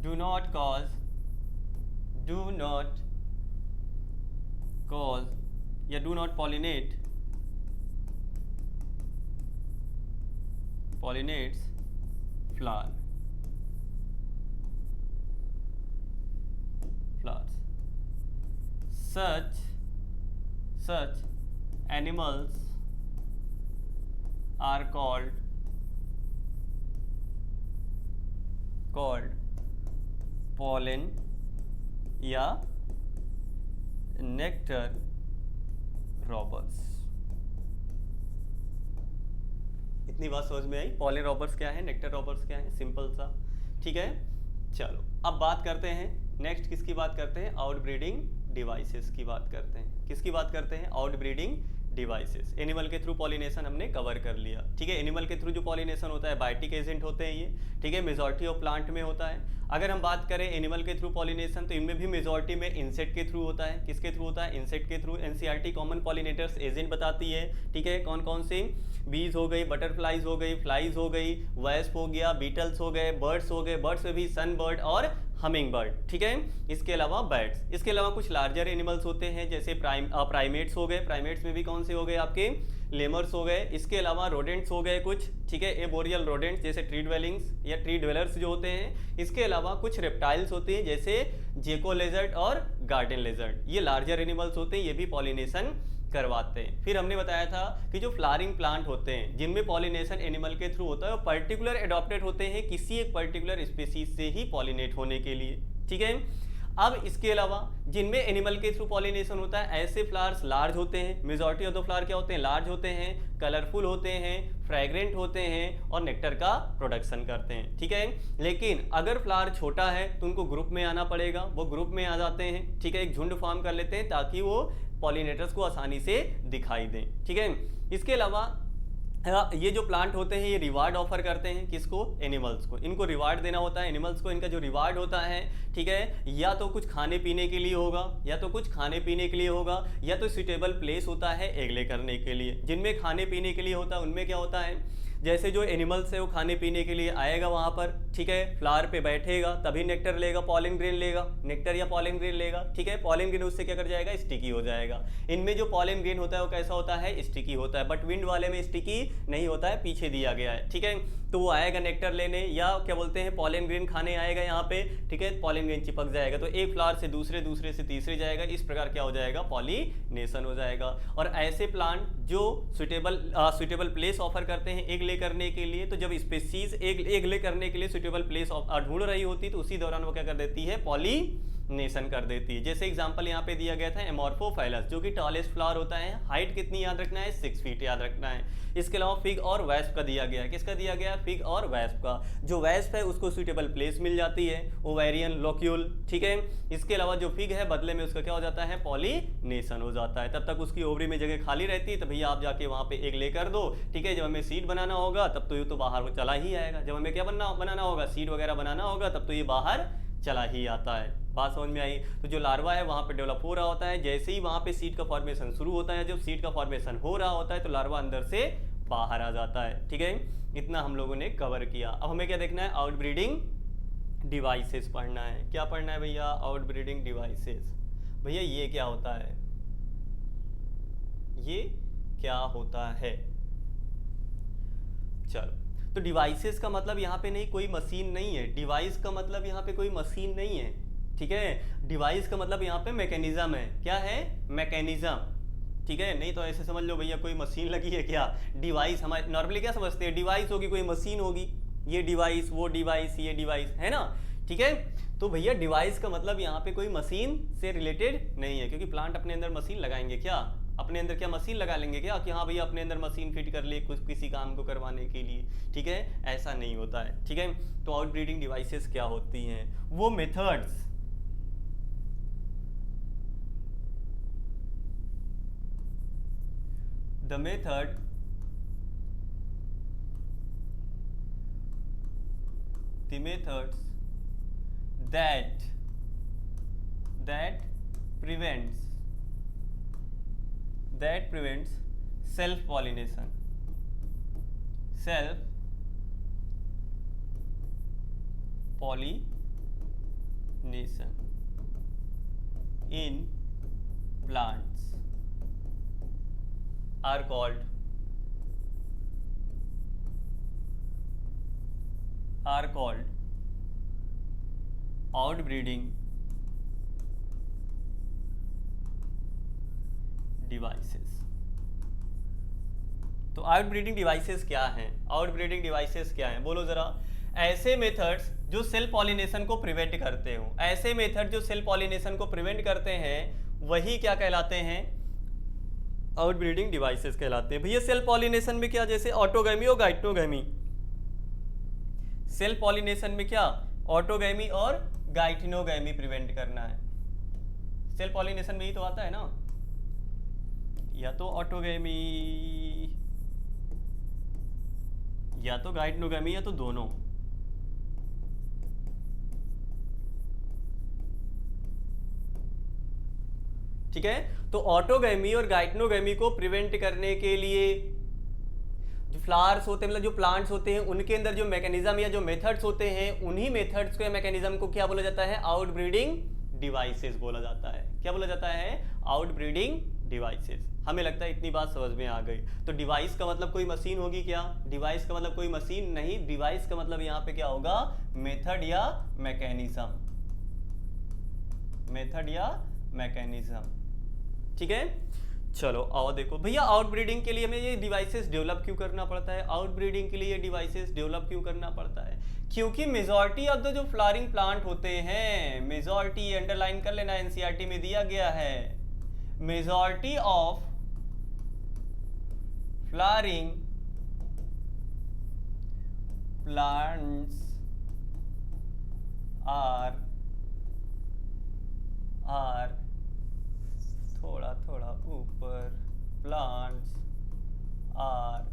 do not cause या do not pollinates flowers. Such animals are called pollen या nectar robbers। इतनी बात समझ में आई? पॉलन रॉबर्स क्या है, नेक्टर रॉबर्स क्या है, सिंपल सा, ठीक है। चलो अब बात करते हैं नेक्स्ट, किसकी बात करते हैं? आउटब्रीडिंग डिवाइसेस की बात करते हैं। किसकी बात करते हैं? Outbreeding devices. एनिमल के थ्रू पॉलिनेशन हमने कवर कर लिया, ठीक है। एनिमल के थ्रू जो पॉलिनेशन होता है बायोटिक एजेंट होते हैं ये, ठीक है, मेजॉरिटी ऑफ प्लांट में होता है। अगर हम बात करें एनिमल के थ्रू पॉलिनेशन, तो इनमें भी मेजॉरिटी में इंसेक्ट के थ्रू होता है। किसके थ्रू होता है? इंसेक्ट के through. NCERT common pollinators agent बताती है, ठीक है, कौन कौन से? बीज हो गई, बटरफ्लाइज हो गई, फ्लाइज हो गई, वेस्प हो गया, बीटल्स हो गए, बर्ड्स हो गए, बर्ड्स में भी सन बर्ड और हमिंग बर्ड, ठीक है। इसके अलावा बर्ड्स, इसके अलावा कुछ लार्जर एनिमल्स होते हैं जैसे प्राइमेट्स हो गए। प्राइमेट्स में भी कौन से हो गए आपके? लेमर्स हो गए। इसके अलावा रोडेंट्स हो गए कुछ, ठीक है, एबोरियल रोडेंट्स जैसे ट्री ड्वेलिंग्स या ट्री ड्वेलर्स जो होते हैं। इसके अलावा कुछ रेप्टाइल्स होते हैं जैसे जेको लेजर्ड और गार्डन लेजर्ड, ये लार्जर एनिमल्स होते हैं, ये भी पॉलिनेशन करवाते हैं। फिर हमने बताया था कि जो फ्लावरिंग प्लांट होते हैं जिनमें पॉलिनेशन एनिमल के थ्रू होता है, वो पर्टिकुलर एडॉप्टेड होते हैं किसी एक पर्टिकुलर स्पीसीज से ही पॉलिनेट होने के लिए, ठीक है। अब इसके अलावा जिनमें एनिमल के थ्रू पॉलिनेशन होता है, ऐसे फ्लावर्स लार्ज होते हैं। मेजॉरिटी ऑफ द फ्लावर क्या होते हैं? लार्ज होते हैं, कलरफुल होते हैं, फ्रेग्रेंट होते हैं और नेक्टर का प्रोडक्शन करते हैं, ठीक है। लेकिन अगर फ्लावर छोटा है तो उनको ग्रुप में आना पड़ेगा, वो ग्रुप में आ जाते हैं, ठीक है, एक झुंड फॉर्म कर लेते हैं ताकि वो पॉलिनेटर्स को आसानी से दिखाई दें, ठीक है। इसके अलावा ये जो प्लांट होते हैं ये रिवार्ड ऑफर करते हैं किसको? एनिमल्स को। इनको रिवार्ड देना होता है एनिमल्स को। इनका जो रिवार्ड होता है, ठीक है, या तो कुछ खाने पीने के लिए होगा, या तो कुछ खाने पीने के लिए होगा, या तो सुटेबल प्लेस होता है एग ले करने के लिए। जिनमें खाने पीने के लिए होता है उनमें क्या होता है, जैसे जो एनिमल्स है वो खाने पीने के लिए आएगा वहाँ पर, ठीक है, फ्लावर पे बैठेगा तभी नेक्टर लेगा, पॉलन ग्रेन लेगा, नेक्टर या पॉलन ग्रेन लेगा, ठीक है। पॉलन ग्रेन उससे क्या कर जाएगा? स्टिकी हो जाएगा। इनमें जो पॉलन ग्रेन होता है वो कैसा होता है? स्टिकी होता है, बट विंड वाले में स्टिकी नहीं होता है, पीछे दिया गया है, ठीक है। तो वो आएगा नेक्टर लेने या क्या बोलते हैं पॉलन ग्रेन खाने आएगा यहाँ पे, ठीक है, पॉलन ग्रेन चिपक जाएगा तो एक फ्लावर से दूसरे, दूसरे से तीसरे जाएगा। इस प्रकार क्या हो जाएगा? पॉलिनेशन हो जाएगा। और ऐसे प्लांट जो सुटेबल प्लेस ऑफर करते हैं एग ले करने के लिए, तो जब स्पीसीज एग ले करने के लिए सुटेबल प्लेस ढूंढ रही होती है तो उसी दौरान वो क्या कर देती है? पॉलिनेशन कर देती है। जैसे एग्जांपल यहाँ पे दिया गया था एमोर्फोफाइलस, जो कि टॉलेस्ट फ्लावर होता है। हाइट कितनी याद रखना है? 6 फीट याद रखना है। इसके अलावा फिग और वेस्प का दिया गया है। किसका दिया गया? फिग और वेस्प का। जो वेस्प है उसको सुटेबल प्लेस मिल जाती है, ओवेरियन लोक्यूल, ठीक है। इसके अलावा जो फिग है बदले में उसका क्या हो जाता है? पॉलिनेशन हो जाता है। तब तक उसकी ओवरी में जगह खाली रहती है, तो भैया आप जाके वहाँ पे एग लेकर दो, ठीक है। जब हमें सीड बनाना होगा तब तो ये तो बाहर चला ही आएगा। जब हमें क्या बनाना होगा? सीड वगैरह बनाना होगा तब तो ये बाहर चला ही आता है। बात समझ में आई? तो जो लार्वा है वहाँ पे डेवलप हो रहा होता है, जैसे ही वहाँ पे सीड का फॉर्मेशन शुरू होता है, जब सीड का फॉर्मेशन हो रहा होता है तो लार्वा अंदर से बाहर आ जाता है। ठीक है, इतना हम लोगों ने कवर किया। अब हमें क्या देखना है, आउटब्रीडिंग डिवाइसेस पढ़ना है। क्या पढ़ना है भैया, आउटब्रीडिंग डिवाइसेस। भैया ये क्या होता है, ये क्या होता है। चलो, तो डिवाइसेस का मतलब यहाँ पे नहीं, कोई मशीन नहीं है। डिवाइस का मतलब यहाँ पे कोई मशीन नहीं है। ठीक है, डिवाइस का मतलब यहाँ पे मैकेनिज्म है। क्या है, मैकेनिज्म। ठीक है, नहीं तो ऐसे समझ लो भैया कोई मशीन लगी है क्या। डिवाइस हमारे नॉर्मली क्या समझते हैं, डिवाइस होगी कोई मशीन होगी, ये डिवाइस वो डिवाइस ये डिवाइस, है ना। ठीक है, तो भैया डिवाइस का मतलब यहाँ पे कोई मशीन से रिलेटेड नहीं है, क्योंकि प्लांट अपने अंदर मशीन लगाएंगे क्या, अपने अंदर क्या मशीन लगा लेंगे क्या कि हाँ भैया अपने अंदर मशीन फिट कर ले कुछ किसी काम को करवाने के लिए। ठीक है, ऐसा नहीं होता है। ठीक है, तो आउटब्रीडिंग डिवाइसेस क्या होती हैं, वो methods, the method the methods that prevents self pollination in plants are called outbreeding devices. तो आउटब्रीडिंग डिवाइसेस क्या हैं, आउटब्रीडिंग डिवाइसेस क्या हैं, बोलो जरा। ऐसे मेथड्स जो सेल पॉलिनेशन को प्रिवेंट करते हो, ऐसे मेथड जो सेल पॉलिनेशन को प्रिवेंट करते हैं वही क्या कहलाते हैं, आउटब्रीडिंग डिवाइसेस कहलाते हैं। भैया सेल पॉलिनेशन में क्या, जैसे ऑटोगैमी और गाइटनोगैमी, सेल पॉलिनेशन में क्या, ऑटोगैमी और गाइटनोगैमी प्रिवेंट करना है। सेल पॉलिनेशन में ही तो आता है ना, या तो ऑटोगैमी या तो गाइटनोगैमी या तो दोनों। ठीक है, तो ऑटोगैमी और गाइटनोगैमी को प्रिवेंट करने के लिए जो फ्लावर्स होते हैं, मतलब जो प्लांट्स होते हैं, उनके अंदर जो मैकेनिज्म या जो मेथड्स होते हैं, उन्हीं मेथड्स को या मैकेनिज्म को क्या बोला जाता है, आउटब्रीडिंग डिवाइसेस बोला जाता है। क्या बोला जाता है, आउटब्रीडिंग डिवाइसेस। हमें लगता है इतनी बात समझ में आ गई। तो डिवाइस का मतलब कोई मशीन होगी क्या, डिवाइस का मतलब कोई मशीन नहीं, डिवाइस का मतलब यहाँ पे क्या होगा, मेथड या मैकेनिज्म, मेथड या मैकेनिज्म। ठीक है, चलो आओ देखो भैया, आउटब्रीडिंग के लिए हमें ये डिवाइसेस डेवलप क्यों करना पड़ता है, आउटब्रीडिंग के लिए ये डिवाइसेस डेवलप क्यों करना पड़ता है, क्योंकि मेजॉरिटी ऑफ द जो फ्लावरिंग प्लांट होते हैं, मेजॉरिटी अंडरलाइन कर लेना, एनसीईआरटी में दिया गया है, majority of flowering plants are थोड़ा ऊपर, प्लांट्स आर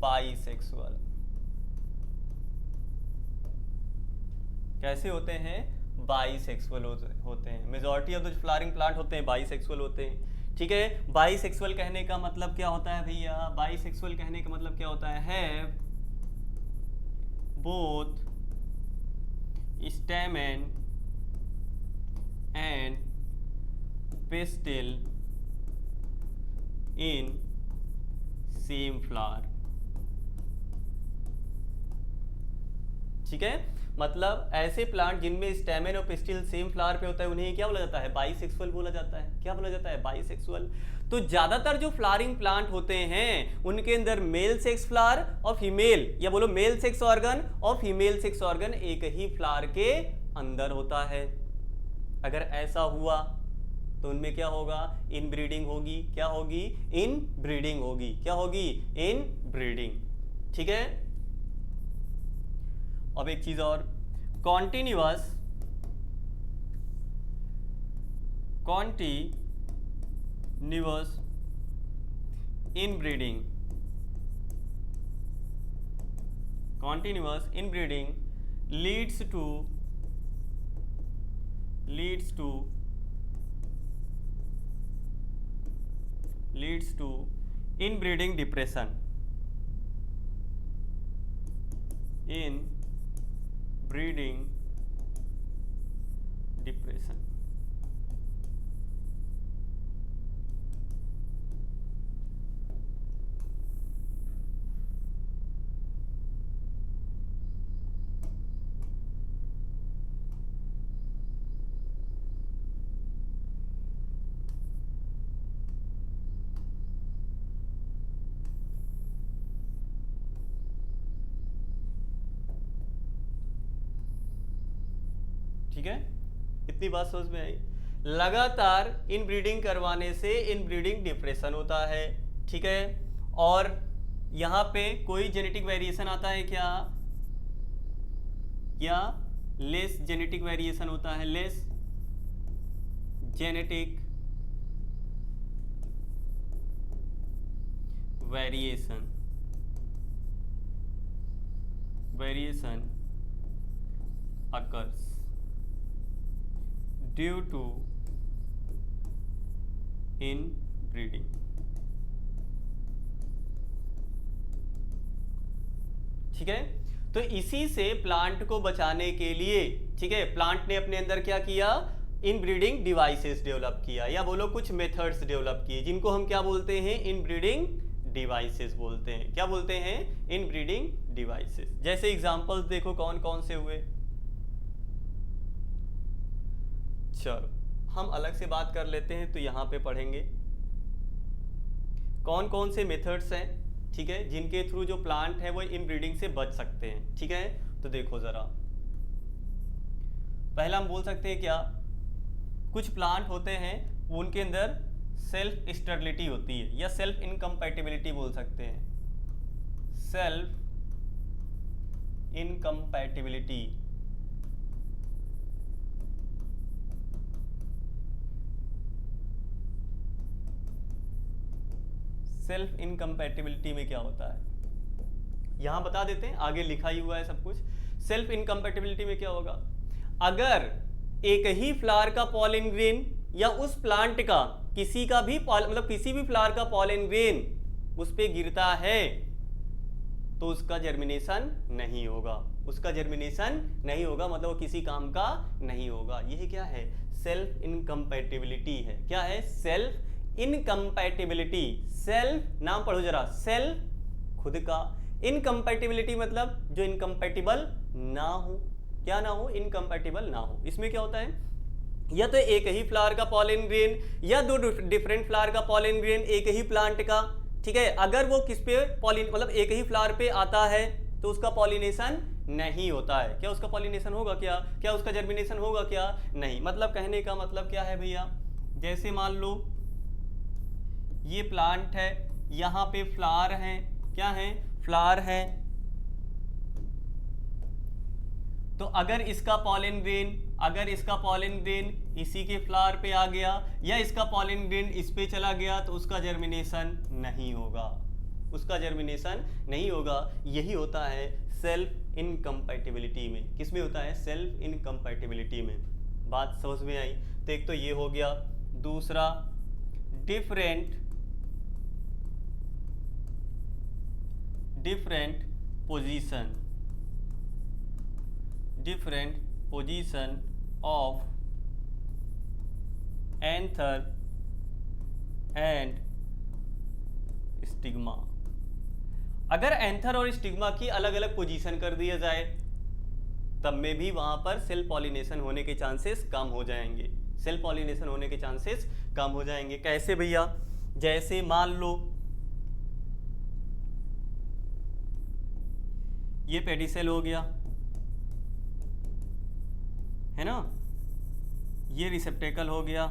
बाइसेक्सुअल। कैसे होते हैं, बाइसेक्सुअल होते हैं। Majority of the flowering plant होते हैं बाइसेक्सुअल होते हैं। ठीक है, बाइसेक्सुअल कहने का मतलब क्या होता है भैया, बाइसेक्सुअल कहने का मतलब क्या होता है, have both stamen and pistil in same flower. ठीक है, मतलब ऐसे प्लांट जिनमें स्टेमेन और पिस्टिल सेम फ्लावर पे होता है उन्हें क्या बोला जाता है, बाइसेक्सुअल बोला जाता है। क्या बोला जाता है, बाइसेक्सुअल। तो ज्यादातर जो फ्लावरिंग प्लांट होते हैं उनके अंदर मेल सेक्स फ्लावर और फीमेल, या बोलो मेल सेक्स ऑर्गन और फीमेल सेक्स ऑर्गन एक ही फ्लावर के अंदर होता है। अगर ऐसा हुआ तो उनमें क्या होगा, इन ब्रीडिंग होगी। क्या होगी, इन ब्रीडिंग होगी। क्या होगी, इन ब्रीडिंग। ठीक है, अब एक चीज और, continuous inbreeding, continuous inbreeding leads to inbreeding depression। In breeding depression. ठीक है, इतनी बात समझ में आई। लगातार इन ब्रीडिंग करवाने से इन ब्रीडिंग डिप्रेशन होता है। ठीक है, और यहां पे कोई जेनेटिक वेरिएशन आता है क्या, या लेस जेनेटिक वेरिएशन होता है, less genetic variation occurs due to inbreeding। ठीक है, तो इसी से प्लांट को बचाने के लिए, ठीक है, प्लांट ने अपने अंदर क्या किया, इनब्रीडिंग डिवाइसेस डेवलप किया, या बोलो कुछ मेथड्स डेवलप किए, जिनको हम क्या बोलते हैं, इनब्रीडिंग डिवाइसेस बोलते हैं। क्या बोलते हैं, इनब्रीडिंग डिवाइसेस। जैसे एग्जांपल्स देखो कौन कौन से हुए। चलो हम अलग से बात कर लेते हैं, तो यहां पे पढ़ेंगे कौन कौन से मेथड्स हैं, ठीक है, जिनके थ्रू जो प्लांट है वो इनब्रीडिंग से बच सकते हैं। ठीक है, तो देखो जरा, पहला हम बोल सकते हैं क्या, कुछ प्लांट होते हैं उनके अंदर सेल्फ स्टेरिलिटी होती है, या सेल्फ इनकम्पैटिबिलिटी बोल सकते हैं, सेल्फ इनकम्पैटिबिलिटी। सेल्फ इनकम्पैटिबिलिटी में क्या होता है, यहां बता देते हैं, आगे लिखा ही हुआ है सब कुछ। सेल्फ इनकम्पैटिबिलिटी में क्या होगा, अगर एक ही फ्लावर का पॉलन ग्रेन या उस प्लांट का किसी का भी मतलब किसी भी फ्लावर का पॉलन ग्रेन उस पे गिरता है तो उसका जर्मिनेशन नहीं होगा, उसका जर्मिनेशन नहीं होगा, मतलब वो किसी काम का नहीं होगा। यह क्या है, सेल्फ इनकम्पैटिबिलिटी है। क्या है, सेल्फ इनकम्पैटिबिलिटी। सेल्फ नाम पढ़ो जरा, सेल्फ खुद का, इनकम्पैटिबिलिटी मतलब जो इनकम्पैटिबल ना हो, क्या ना हो, इनकम्पैटिबल ना हो। इसमें क्या होता है, या तो एक ही फ्लावर का पॉलन ग्रेन या दो डिफरेंट फ्लावर का पॉलन ग्रेन एक ही प्लांट का, ठीक है, अगर वो किस पे पॉलिन मतलब एक ही फ्लावर पे आता है तो उसका पॉलिनेशन नहीं होता है। क्या उसका पॉलिनेशन होगा, क्या उसका जर्मिनेशन होगा, क्या नहीं। मतलब कहने का मतलब क्या है भैया, जैसे मान लो ये प्लांट है, यहां पे फ्लावर है, क्या है, फ्लावर है, तो अगर इसका पॉलन ग्रेन इसी के फ्लावर पे आ गया या इसका पॉलन ग्रेन इस पे चला गया तो उसका जर्मिनेशन नहीं होगा, उसका जर्मिनेशन नहीं होगा। यही होता है सेल्फ इनकम्पैटिबिलिटी में। किस में होता है, सेल्फ इनकम्पैटिबिलिटी में। बात समझ में आई। तो एक तो ये हो गया, दूसरा different position of anther and stigma. अगर एंथर और स्टिग्मा की अलग अलग पोजीशन कर दिया जाए तब में भी वहां पर सेल्फ पॉलिनेशन होने के चांसेस कम हो जाएंगे, सेल्फ पॉलिनेशन होने के चांसेस कम हो जाएंगे। कैसे भैया, जैसे मान लो ये पेडिसेल हो गया है ना, ये रिसेप्टेकल हो गया,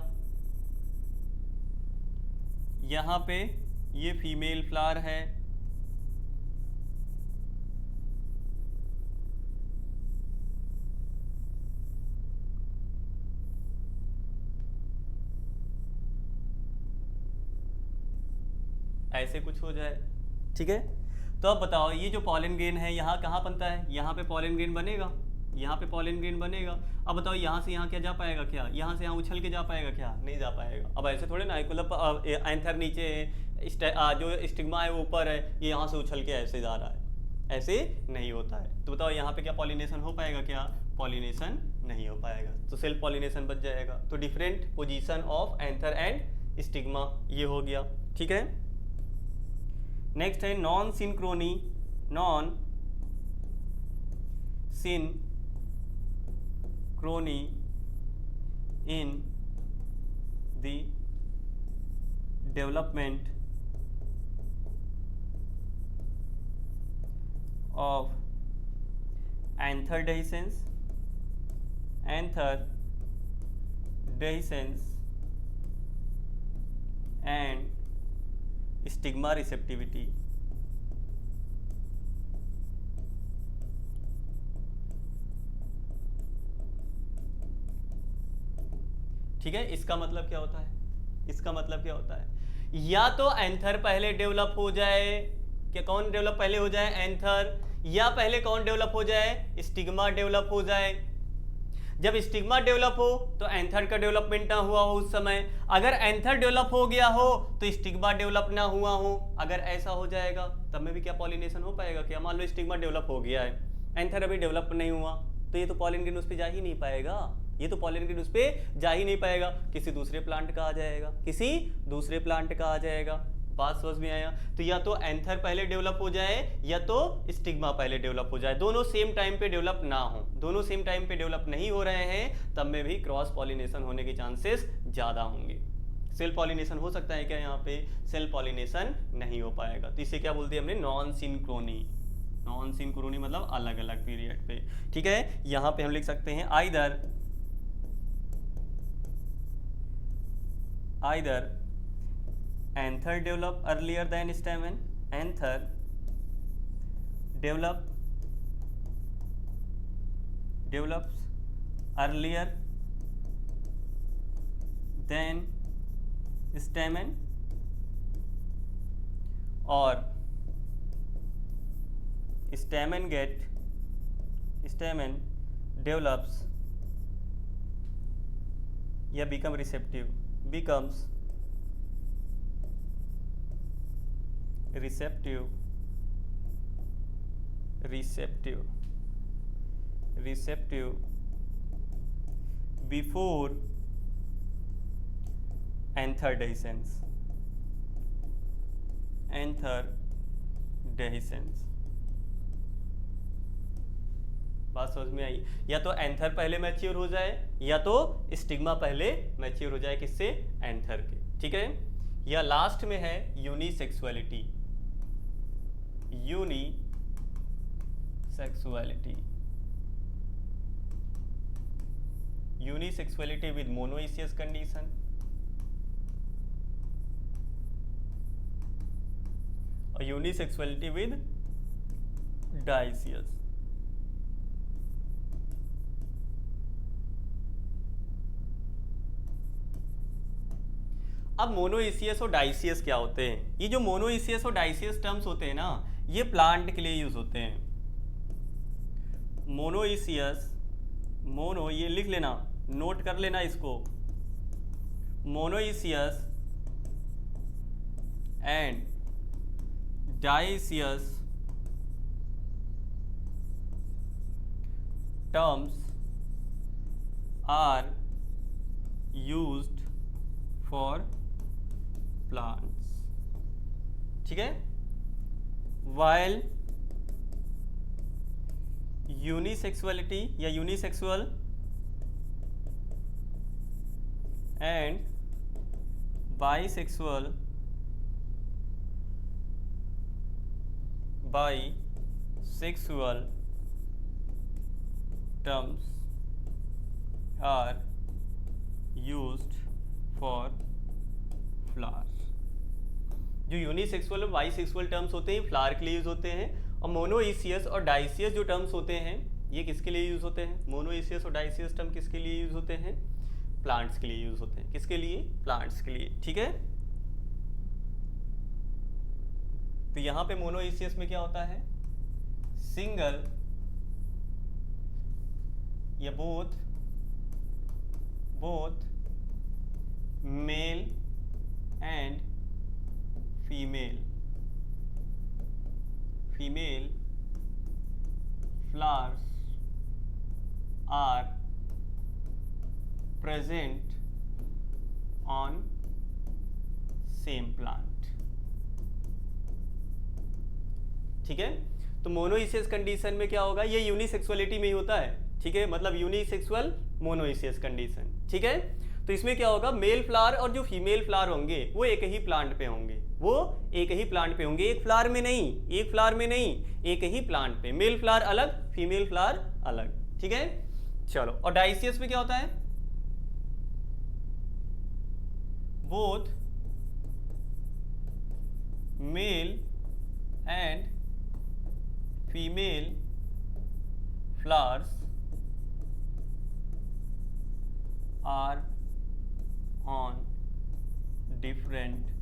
यहां पे ये फीमेल फ्लावर है, ऐसे कुछ हो जाए, ठीक है। तो अब बताओ ये जो पॉलन ग्रेन है यहाँ कहाँ बनता है, यहाँ पे पॉलन ग्रेन बनेगा, यहाँ पे पॉलन ग्रेन बनेगा। अब बताओ यहाँ से यहाँ क्या जा पाएगा, क्या यहाँ से यहाँ उछल के जा पाएगा, क्या नहीं जा पाएगा। अब ऐसे थोड़े ना, मतलब एंथर नीचे है, जो स्टिग्मा है वो ऊपर है, ये यहाँ से उछल के ऐसे जा रहा है, ऐसे नहीं होता है। तो बताओ यहाँ पे क्या पॉलिनेशन हो पाएगा? क्या पॉलिनेशन नहीं हो पाएगा, तो सेल्फ पॉलिनेशन बच जाएगा। तो different position of anther and stigma, ये हो गया। ठीक है, नेक्स्ट है non Synchrony, non synchrony in the development of anther dehiscence and stigma receptivity। ठीक है, इसका मतलब क्या होता है? इसका मतलब क्या होता है? या तो एंथर पहले डेवलप हो जाए, कि कौन डेवलप पहले हो जाए? एंथर, या पहले कौन डेवलप हो जाए? स्टिग्मा डेवलप हो जाए। जब स्टिग्मा डेवलप हो तो एंथर का डेवलपमेंट ना हुआ हो उस समय, अगर एंथर डेवलप हो गया हो तो स्टिग्मा डेवलप ना हुआ हो। अगर ऐसा हो जाएगा तब में भी क्या पॉलिनेशन हो पाएगा? क्या मान लो स्टिग्मा डेवलप हो गया है, एंथर अभी डेवलप नहीं हुआ, तो ये तो पॉलिन ग्रेन उस पर जा ही नहीं पाएगा, ये तो पॉलिन ग्रेन उस पर जा ही नहीं पाएगा, किसी दूसरे प्लांट का आ जाएगा, किसी दूसरे प्लांट का आ जाएगा। बात समझ में आया? तो या तो एंथर पहले डेवलप हो जाए या तो स्टिग्मा पहले डेवलप हो जाए, दोनों सेम टाइम पे डेवलप ना हो। दोनों सेम टाइम पे डेवलप नहीं हो रहे हैं तब में भी क्रॉस पॉलिनेशन होने के चांसेस ज़्यादा होंगे। सेल्फ पॉलिनेशन हो सकता है क्या? यहाँ पे सेल्फ पॉलिनेशन नहीं हो पाएगा। तो इसे क्या बोलते हैं हमने? Non Synchrony. नॉन सिंक्रोनी मतलब अलग अलग पीरियड पे। ठीक है, यहाँ पे हम लिख सकते हैं either anther develop earlier than stamen, anther develops earlier than stamen, or stamen develops या becomes receptive before anther dehiscence। बात समझ में आई? या तो एंथर पहले मैच्योर हो जाए या तो स्टिग्मा पहले मैच्योर हो जाए, किससे? एंथर के। ठीक है, या लास्ट में है unisexuality. Unisexuality with monoecious condition और यूनिसेक्सुअलिटी विद डाइसियस। अब मोनोइसियस और डाइसियस क्या होते हैं? ये जो मोनोइसियस और डाइसियस टर्म्स होते हैं ना, ये प्लांट के लिए यूज होते हैं। मोनोइसियस, मोनो ये लिख लेना, नोट कर लेना इसको, monoecious and dioecious terms are used for plants. ठीक है, वाइल यूनिसेक्सुअलिटी या unisexual and bisexual terms are used for flower। जो यूनिसेक्सुअल और बाइसेक्सुअल टर्म्स होते हैं फ्लावर के लिए यूज होते हैं, और मोनोइसियस और डाइसियस जो टर्म्स होते हैं ये किसके लिए यूज होते हैं? मोनोइसियस और डाइसियस टर्म किसके लिए यूज होते हैं? प्लांट्स के लिए यूज होते हैं। किसके लिए? प्लांट्स के लिए। ठीक है, तो यहां पे मोनोइसियस में क्या होता है? सिंगल या both male and female flowers are present on same plant. ठीक है, तो मोनोइसियस कंडीशन में क्या होगा, ये यूनिसेक्सुअलिटी में ही होता है, ठीक है, मतलब यूनिसेक्सुअल मोनोइसियस कंडीशन, ठीक है। तो इसमें क्या होगा, मेल फ्लावर और जो फीमेल फ्लावर होंगे वो एक ही प्लांट पे होंगे, वो एक ही प्लांट पे होंगे, एक फ्लावर में नहीं, एक फ्लावर में नहीं, एक ही प्लांट पे, मेल फ्लावर अलग फीमेल फ्लावर अलग, ठीक है। चलो, और डाइसियस में क्या होता है, both male and female flowers are on different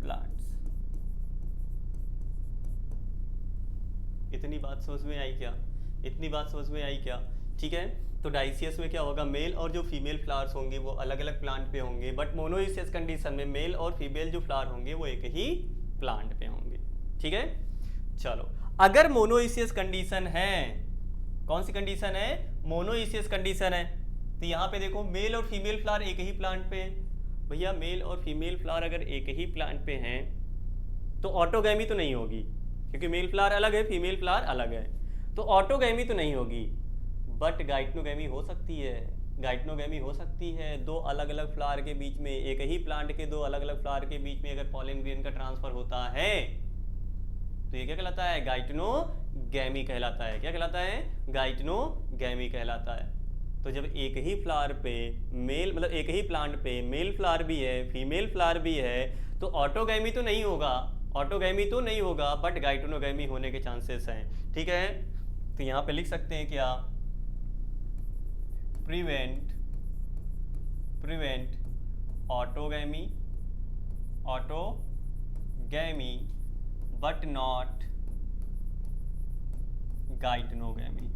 plants. इतनी बात समझ में आई क्या, इतनी बात समझ में आई क्या, ठीक है। तो डाइसियस में क्या होगा, मेल और जो फीमेल फ्लावर्स होंगे वो अलग अलग प्लांट पे होंगे, बट मोनोइसियस कंडीशन में मेल और फीमेल जो फ्लावर होंगे वो एक ही प्लांट पे होंगे, ठीक है। चलो, अगर मोनोइसियस कंडीशन है, कौन सी कंडीशन है, मोनोइसियस कंडीशन है, तो यहाँ पे देखो मेल और फीमेल फ्लावर एक ही प्लांट पे है। भैया मेल और फीमेल फ्लावर अगर एक ही प्लांट पे हैं तो ऑटोगैमी तो नहीं होगी, क्योंकि मेल फ्लावर अलग है फीमेल फ्लावर अलग है, तो ऑटोगैमी तो नहीं होगी, बट गाइटनोगैमी हो सकती है, गाइटनोगैमी हो सकती है। दो अलग अलग फ्लावर के बीच में, एक ही प्लांट के दो अलग अलग फ्लावर के बीच में अगर पॉलन ग्रेन का ट्रांसफर होता है तो ये क्या कहलाता है, गाइटनोगैमी कहलाता है। क्या कहलाता है, गाइटनोगैमी कहलाता है। तो जब एक ही फ्लावर पे मेल, मतलब एक ही प्लांट पे मेल फ्लावर भी है फीमेल फ्लावर भी है, तो ऑटोगैमी तो नहीं होगा, ऑटोगैमी तो नहीं होगा, बट गाइटनोगैमी होने के चांसेस हैं, ठीक है। तो यहाँ पे लिख सकते हैं क्या, prevent autogamy but not geitonogamy.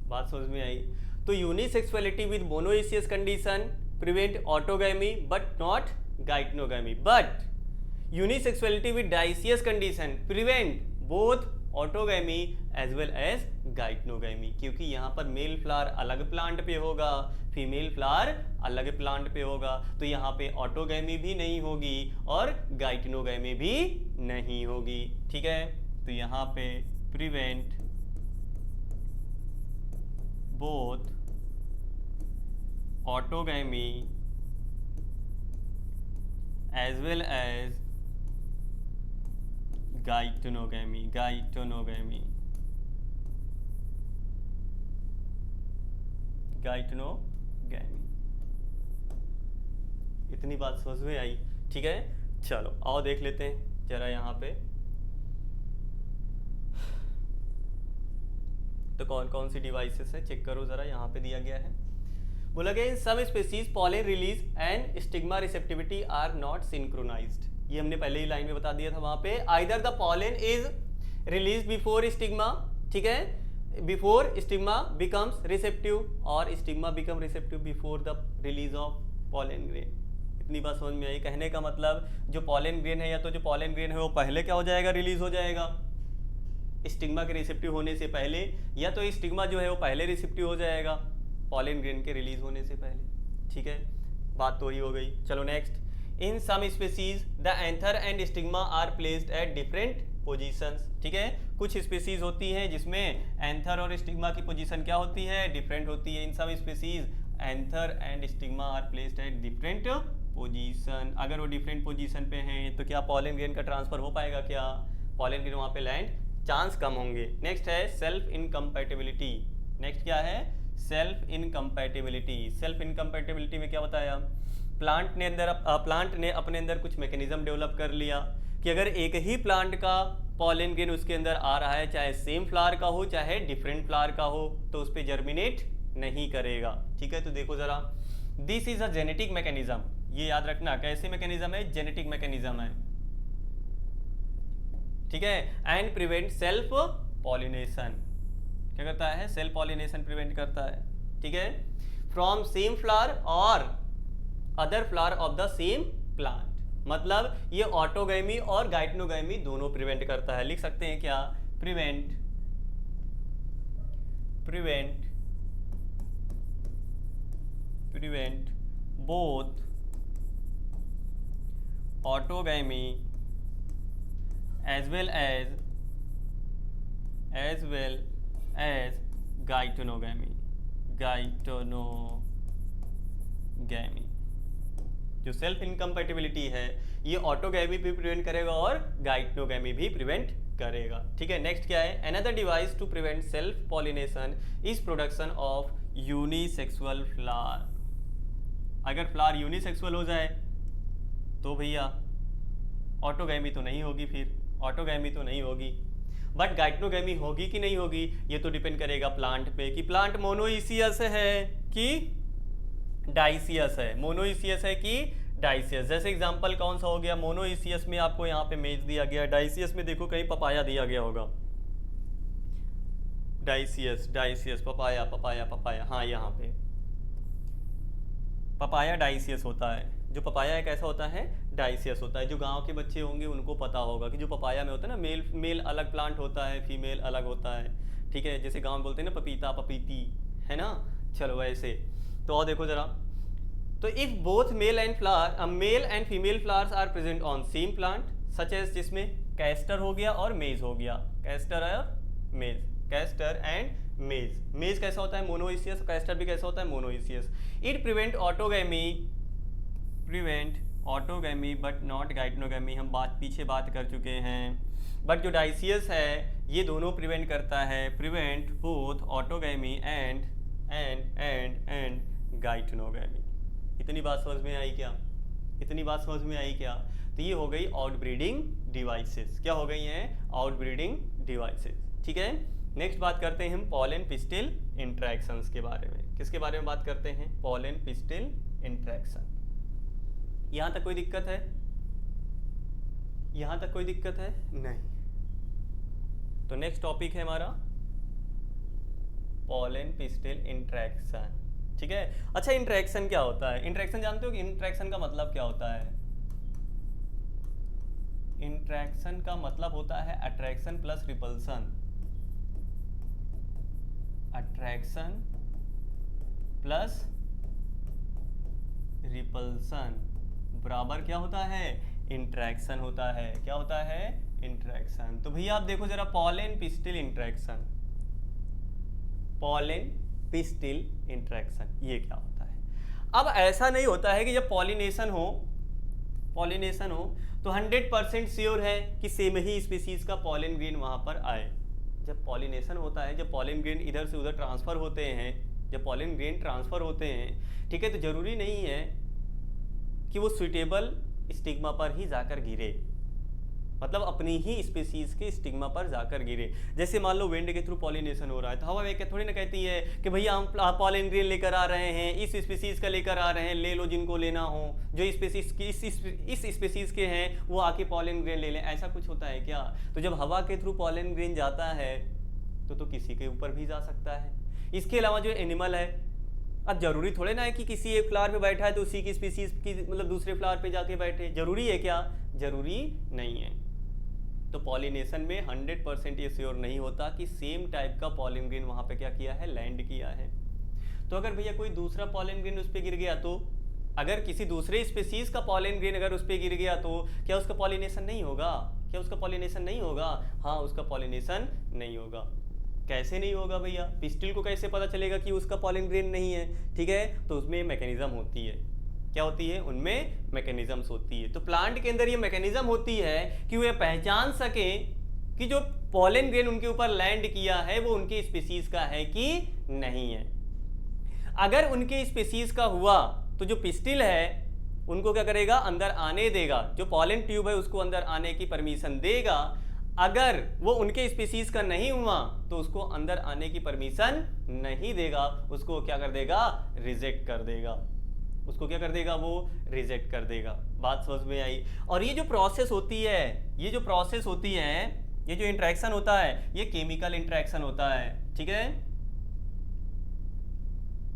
बात समझ में आई। तो unisexuality with monoecious condition prevent autogamy but not geitonogamy, but unisexuality with dioecious condition prevent both autogamy as well as geitonogamy, क्योंकि यहाँ पर मेल फ्लावर अलग प्लांट पे होगा, फीमेल फ्लावर अलग प्लांट पे होगा, तो यहाँ पे ऑटोगैमी भी नहीं होगी और गाइटनोगैमी भी नहीं होगी, ठीक है। तो यहाँ पे prevent both autogamy as well as गाइटनोगैमी। इतनी बात समझ में आई, ठीक है। चलो आओ देख लेते हैं जरा यहाँ पे, तो कौन कौन सी डिवाइसेस है चेक करो जरा, यहाँ पे दिया गया है। बोला गया in some species pollen release and stigma receptivity are not synchronised. ये हमने पहले ही लाइन में बता दिया था वहां पे, either the pollen is release before stigma, ठीक है, बिफोर स्टिग्मा बिकम्स रिसेप्टिव, और stigma become receptive before the release of pollen grain. इतनी बात समझ में आई। कहने का मतलब जो पॉलन ग्रेन है, या तो जो पॉलन ग्रेन है वो पहले क्या हो जाएगा, रिलीज हो जाएगा स्टिग्मा के रिसेप्टिव होने से पहले, या तो स्टिग्मा जो है वो पहले रिसेप्टिव हो जाएगा पॉलन ग्रेन के रिलीज होने से पहले, ठीक है। बात तो ही हो गई। चलो next, in some species the anther and stigma are placed at different positions, ठीक है। कुछ स्पीसीज होती हैं जिसमें एंथर और स्टिग्मा की पोजीशन क्या होती है, डिफरेंट होती है। In some species anther and stigma are placed at different position. अगर वो डिफरेंट पोजीशन पे हैं तो क्या पॉलन ग्रेन का ट्रांसफर हो पाएगा, क्या पॉलन ग्रेन वहाँ पे लैंड चांस कम होंगे। नेक्स्ट है सेल्फ इनकम्पैटिबिलिटी। नेक्स्ट क्या है, सेल्फ इनकम्पैटिबिलिटी। सेल्फ इनकम्पैटिबिलिटी में क्या बताया, प्लांट ने अपने अंदर कुछ मैकेनिज्म डेवलप कर लिया कि अगर एक ही प्लांट का पॉलन ग्रेन उसके अंदर आ रहा है, चाहे सेम फ्लावर का हो चाहे डिफरेंट फ्लावर का हो, तो उस पर जर्मिनेट नहीं करेगा, ठीक है। तो देखो जरा, this is a genetic mechanism, ये याद रखना कैसे मैकेनिज्म है, जेनेटिक मैकेनिज्म है, ठीक है। एंड प्रिवेंट सेल्फ पॉलिनेशन, क्या करता है, सेल्फ पॉलिनेशन प्रिवेंट करता है, ठीक है। फ्रॉम सेम फ्लावर और other flower of the same plant. मतलब ये ऑटोगैमी और गाइटनोगैमी दोनों प्रिवेंट करता है। लिख सकते हैं क्या, prevent both autogamy as well as गाइटोनोगैमी। जो सेल्फ इनकम्पैटिबिलिटी है ये ऑटोगैमी भी प्रिवेंट करेगा और गाइटनोगैमी भी प्रिवेंट करेगा। ठीक है, नेक्स्ट क्या है, another device to prevent self pollination is production of unisexual flower. अगर फ्लावर यूनिसेक्सुअल हो जाए तो भैया ऑटोगैमी तो नहीं होगी, फिर ऑटोगैमी तो नहीं होगी, बट गाइटनोगैमी होगी कि नहीं होगी ये तो डिपेंड करेगा प्लांट पे, कि प्लांट मोनोइसियस है कि डाइसियस है। मोनोइसियस है कि डाइसियस। जैसे एग्जांपल कौन सा हो गया, मोनोइसियस में आपको यहाँ पे मेज दिया गया, डाइसियस में देखो कहीं पपाया दिया गया होगा। डाइसियस पपाया, हाँ यहाँ पे पपाया डाइसियस होता है। जो पपाया एक ऐसा होता है डाइसियस होता है। जो गांव के बच्चे होंगे उनको पता होगा कि जो पपाया में होता है ना, मेल अलग प्लांट होता है, फीमेल अलग होता है। ठीक है, जैसे गांव में बोलते हैं ना पपीता पपीती, है ना। चलो वैसे तो और देखो जरा, तो if both male and female flowers are present on same plant such as, जिसमें कैस्टर हो गया और मेज हो गया, कैस्टर एंड मेज कैसा होता है, मोनोइसियस। कैस्टर भी कैसा होता है, monoecious. It prevent autogamy but not geitonogamy. हम पीछे बात कर चुके हैं। बट जो डाइसियस है ये दोनों प्रिवेंट करता है, प्रिवेंट बोथ ऑटोगैमी एंड गाइटनोगैमी। इतनी बात समझ में आई क्या? तो ये हो गई आउटब्रीडिंग डिवाइसेस। क्या हो गई हैं? Outbreeding devices. ठीक है, नेक्स्ट बात करते हैं हम पॉलन पिस्टिल इंटरेक्शंस के बारे में। किसके बारे में बात करते हैं? Pollen pistil interaction. यहां तक कोई दिक्कत है? नहीं। तो नेक्स्ट टॉपिक है हमारा पॉलन पिस्टिल इंटरेक्शन। ठीक है, अच्छा इंटरेक्शन क्या होता है? इंटरेक्शन जानते हो कि इंटरेक्शन का मतलब क्या होता है? इंटरेक्शन का मतलब होता है attraction plus repulsion. Attraction plus repulsion बराबर क्या होता है? इंटरेक्शन होता है। क्या होता है? इंटरेक्शन। तो भैया आप देखो जरा, पॉलन पिस्टिल इंटरेक्शन ये क्या होता है? अब ऐसा नहीं होता है कि जब पॉलिनेशन हो तो 100% श्योर है कि सेम ही स्पीसीज का पॉलन ग्रेन वहां पर आए। जब पॉलिनेशन होता है, जब पॉलन ग्रेन इधर से उधर ट्रांसफर होते हैं, ठीक है, तो जरूरी नहीं है कि वो सुइटेबल स्टिग्मा पर ही जाकर गिरे, मतलब अपनी ही स्पीसीज के स्टिग्मा पर जाकर गिरे। जैसे मान लो विंड के थ्रू पॉलिनेशन हो रहा है, तो हवा एक थोड़ी ना कहती है कि भैया हम पॉलन ग्रेन लेकर आ रहे हैं, इस स्पीसीज का लेकर आ रहे हैं, ले लो जिनको लेना हो, जो स्पीसीज की इस स्पीसीज के हैं वो आके पॉलन ग्रेन ले लें। ऐसा कुछ होता है क्या? तो जब हवा के थ्रू पॉलन ग्रेन जाता है तो किसी के ऊपर भी जा सकता है। इसके अलावा जो एनिमल है, अब जरूरी थोड़े ना है कि किसी एक फ्लावर पे बैठा है तो उसी की स्पीसीज की मतलब दूसरे फ्लावर पे जाके बैठे। जरूरी है क्या? जरूरी नहीं है। तो पॉलिनेशन में 100% ये श्योर नहीं होता कि सेम टाइप का पॉलन ग्रेन वहां पे क्या किया है? लैंड किया है। तो अगर भैया कोई दूसरा पॉलन ग्रेन उस पर गिर गया, तो अगर किसी दूसरे स्पीसीज का पॉलन ग्रेन अगर उस पर गिर गया तो क्या उसका पॉलिनेशन नहीं होगा? हाँ, उसका पॉलिनेशन नहीं होगा। कैसे नहीं होगा भैया? पिस्टिल को कैसे पता चलेगा कि उसका पॉलन ग्रेन नहीं है? ठीक है, तो उसमें मैकेनिज्म होती है। क्या होती है? उनमें मैकेनिज्म्स होती है। तो प्लांट के अंदर ये मैकेनिज्म होती है कि वे पहचान सके कि जो पॉलन ग्रेन उनके ऊपर लैंड किया है वो उनके स्पीसीज का है कि नहीं है। अगर उनके स्पीसीज का हुआ तो जो पिस्टिल है उनको क्या करेगा? अंदर आने देगा। जो पॉलन ट्यूब है उसको अंदर आने की परमिशन देगा। अगर वो उनके स्पीसीज का नहीं हुआ तो उसको अंदर आने की परमिशन नहीं देगा, उसको क्या कर देगा? रिजेक्ट कर देगा। उसको क्या कर देगा? वो रिजेक्ट कर देगा। बात समझ में आई? और ये जो प्रोसेस होती है, ये जो इंटरेक्शन होता है, ये केमिकल इंटरेक्शन होता है। ठीक है,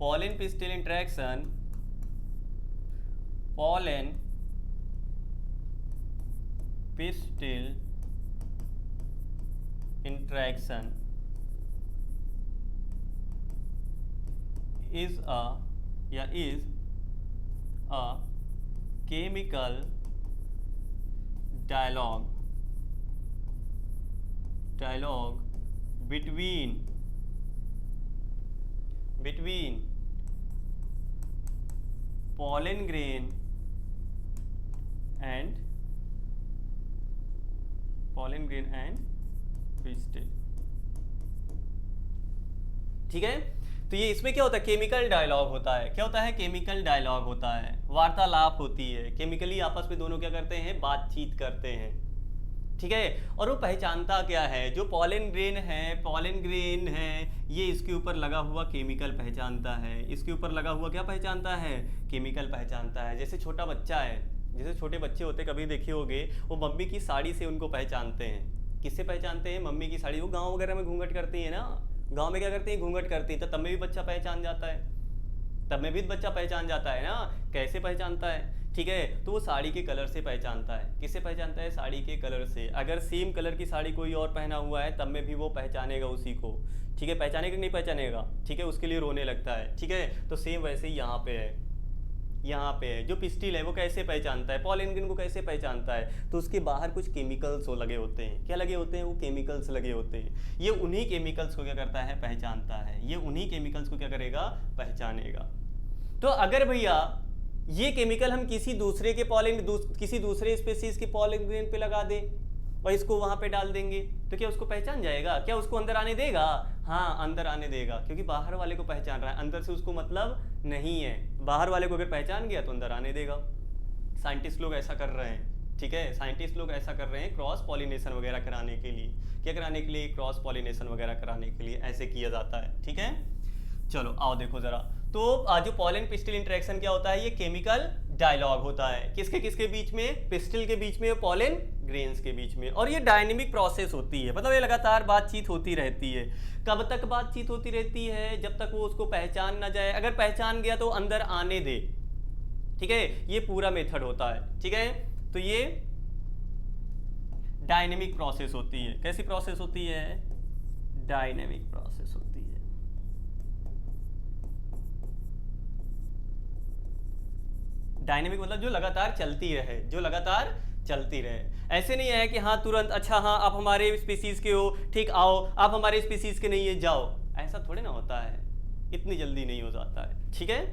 pollen pistil interaction, pollen pistil interaction is a chemical dialogue between pollen grain and pistil। ठीक है, तो ये इसमें क्या होता है, केमिकल डायलॉग होता है। क्या होता है, केमिकल डायलॉग होता है, वार्तालाप होती है, केमिकली आपस में दोनों क्या करते हैं, बातचीत करते हैं। ठीक है, और वो पहचानता क्या है, जो पॉलन ग्रेन है ये इसके ऊपर लगा हुआ केमिकल पहचानता है, इसके ऊपर लगा हुआ क्या पहचानता है, केमिकल पहचानता है। जैसे छोटा बच्चा है, जैसे छोटे बच्चे होते कभी देखे होगे, वो मम्मी की साड़ी से उनको पहचानते हैं। किससे पहचानते हैं, मम्मी की साड़ी। वो गाँव वगैरह में घूंघट करती है ना, गाँव में क्या करती है, घूंघट करती है, तो तब में भी बच्चा पहचान जाता है, ना। कैसे पहचानता है, ठीक है, तो वो साड़ी के कलर से पहचानता है। किससे पहचानता है, साड़ी के कलर से। अगर सेम कलर की साड़ी कोई और पहना हुआ है तब में भी वो पहचानेगा उसी को। ठीक है, पहचानेगा कि नहीं पहचानेगा, ठीक है, उसके लिए रोने लगता है। ठीक है, तो सेम वैसे ही यहाँ पे है, जो पिस्टिल है वो कैसे पहचानता है, पॉलन ग्रेन को कैसे पहचानता है, तो उसके बाहर कुछ केमिकल्स लगे होते हैं। क्या लगे होते हैं, वो केमिकल्स लगे होते हैं। ये उन्हीं केमिकल्स को क्या करता है, पहचानता है। ये उन्हीं केमिकल्स को क्या करेगा, पहचानेगा। तो अगर भैया ये केमिकल हम किसी दूसरे स्पीशीज के पॉलन ग्रेन पे लगा दें और इसको वहां पे डाल देंगे, तो क्या उसको पहचान जाएगा, क्या उसको अंदर आने देगा, हाँ अंदर आने देगा, क्योंकि बाहर वाले को पहचान रहा है, अंदर से उसको मतलब नहीं है। बाहर वाले को अगर पहचान गया तो अंदर आने देगा। साइंटिस्ट लोग ऐसा कर रहे हैं, ठीक है, साइंटिस्ट लोग ऐसा कर रहे हैं क्रॉस पॉलिनेशन वगैरह कराने के लिए। क्या कराने के लिए, क्रॉस पॉलिनेशन वगैरह कराने के लिए ऐसे किया जाता है। ठीक है, चलो आओ देखो जरा। तो जो पॉलन पिस्टिल इंटरेक्शन क्या होता है, ये केमिकल डायलॉग होता है। किसके बीच में, पिस्टिल के बीच में, पॉलन ग्रेन्स के बीच में। और ये डायनेमिक प्रोसेस होती है, मतलब ये लगातार बातचीत होती रहती है। कब तक बातचीत होती रहती है, जब तक वो उसको पहचान ना जाए। अगर पहचान गया तो अंदर आने दे। ठीक है, ये पूरा मेथड होता है। ठीक है, तो ये डायनेमिक प्रोसेस होती है। कैसी प्रोसेस होती है, डायनेमिक प्रोसेस होती है। डायनेमिक मतलब जो लगातार चलती रहे, ऐसे नहीं है कि हाँ तुरंत, अच्छा हाँ आप हमारे स्पीसीज के हो, ठीक आओ, आप हमारे स्पीसीज के नहीं है जाओ, ऐसा थोड़े ना होता है, इतनी जल्दी नहीं हो जाता है। ठीक है,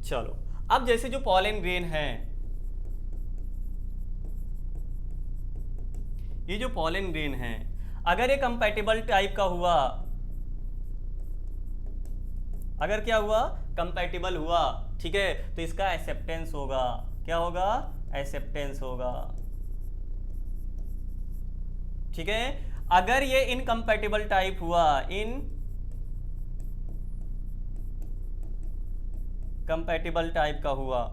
चलो अब जैसे जो पॉलन ग्रेन है, ये जो पॉलन ग्रेन है, अगर ये कंपैटिबल टाइप का हुआ, अगर क्या हुआ, कंपैटिबल हुआ, ठीक है, तो इसका एक्सेप्टेंस होगा। क्या होगा, एक्सेप्टेंस होगा। ठीक है, अगर ये इनकम्पैटिबल टाइप हुआ, इनकम्पैटिबल टाइप का हुआ,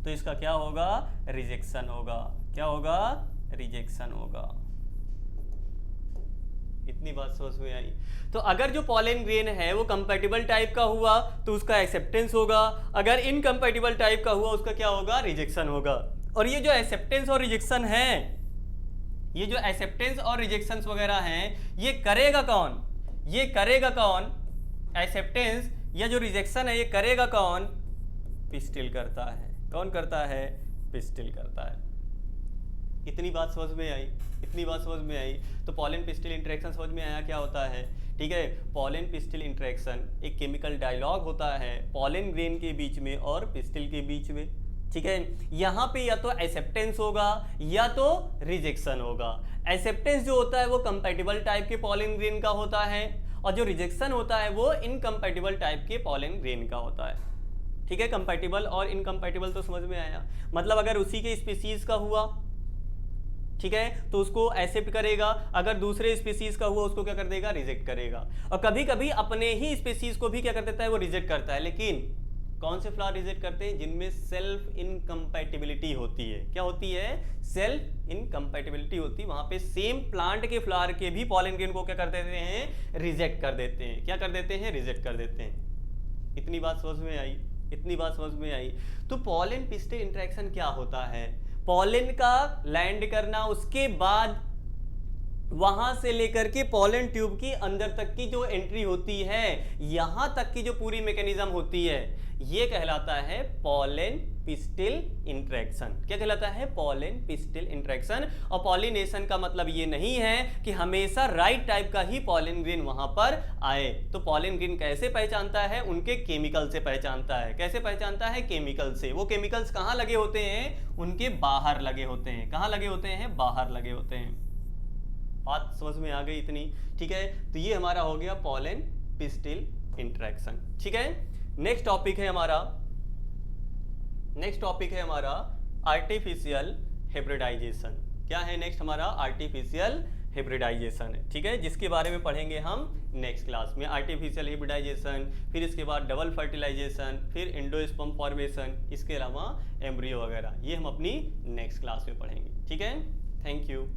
तो इसका क्या होगा, रिजेक्शन होगा। क्या होगा, रिजेक्शन होगा। इतनी बात समझ में आई। तो अगर जो पॉलन ग्रेन है वो कंपैटिबल टाइप का हुआ तो उसका एक्सेप्टेंस होगा, अगर इनकम्पैटिबल टाइप का हुआ उसका क्या होगा, रिजेक्शन होगा। और ये जो एक्सेप्टेंस और रिजेक्शन है, ये जो एक्सेप्टेंस और रिजेक्शंस वगैरह हैं, ये करेगा कौन, एक्सेप्टेंस या जो रिजेक्शन है ये करेगा कौन, पिस्टिल करता है। कौन करता है, पिस्टिल करता है। इतनी बात समझ में आई। तो पॉलन पिस्टिल इंटरेक्शन समझ में आया क्या होता है। ठीक है, पॉलन पिस्टिल इंटरेक्शन एक केमिकल डायलॉग होता है पॉलन ग्रेन के बीच में और पिस्टिल के बीच में। ठीक है, यहाँ पे या तो एक्सेप्टेंस होगा या तो रिजेक्शन होगा। एक्सेप्टेंस जो होता है वो कंपैटिबल टाइप के पॉलन ग्रेन का होता है और जो रिजेक्शन होता है वो इनकम्पैटिबल टाइप के पॉलन ग्रेन का होता है। ठीक है, कंपैटिबल और इनकम्पैटिबल तो समझ में आया। मतलब अगर उसी के स्पीसीज का हुआ, ठीक है, तो उसको एक्सेप्ट करेगा, अगर दूसरे स्पीसीज का हुआ उसको क्या कर देगा, रिजेक्ट करेगा। और कभी कभी अपने ही स्पीसीज को भी क्या कर देता है, वो रिजेक्ट करता है। लेकिन कौन से फ्लावर रिजेक्ट करते हैं, जिनमें सेल्फ इनकम्पैटिबिलिटी होती है। क्या होती है, सेल्फ इनकम्पैटिबिलिटी होती है। वहां पे सेम प्लांट के फ्लावर के भी पॉलन ग्रेन को क्या कर देते हैं, रिजेक्ट कर देते हैं। क्या कर देते हैं, रिजेक्ट कर देते हैं। इतनी बात समझ में आई, इतनी बात समझ में आई। तो पॉलन पिस्टिल इंटरेक्शन क्या होता है? पॉलन का लैंड करना, उसके बाद वहां से लेकर के पॉलन ट्यूब की अंदर तक की जो एंट्री होती है, यहां तक की जो पूरी मैकेनिज्म होती है, ये कहलाता है पॉलन पिस्टिल इंटरेक्शन। क्या कहलाता है? Pollen pistil interaction. और पॉलिनेशन का मतलब ये नहीं है कि हमेशा राइट टाइप का ही पॉलन ग्रेन वहां पर आए। तो पॉलन ग्रेन कैसे पहचानता है? उनके केमिकल से पहचानता है। कैसे पहचानता है? केमिकल से। वो केमिकल्स कहां लगे होते हैं? उनके बाहर लगे होते हैं। कहां लगे होते हैं? बाहर लगे होते हैं। बात समझ में आ गई इतनी? ठीक है, तो ये हमारा हो गया पॉलन पिस्टिल इंटरेक्शन। ठीक है, नेक्स्ट टॉपिक है हमारा आर्टिफिशियल हिब्रिडाइजेशन। क्या है नेक्स्ट? हमारा आर्टिफिशियल हिब्रिडाइजेशन है। ठीक है, जिसके बारे में पढ़ेंगे हम नेक्स्ट क्लास में। आर्टिफिशियल हिब्रिडाइजेशन, फिर इसके बाद डबल फर्टिलाइजेशन, फिर एंडोस्पर्म फॉर्मेशन, इसके अलावा एम्ब्रियो वगैरह, ये हम अपनी नेक्स्ट क्लास में पढ़ेंगे। ठीक है, थैंक यू।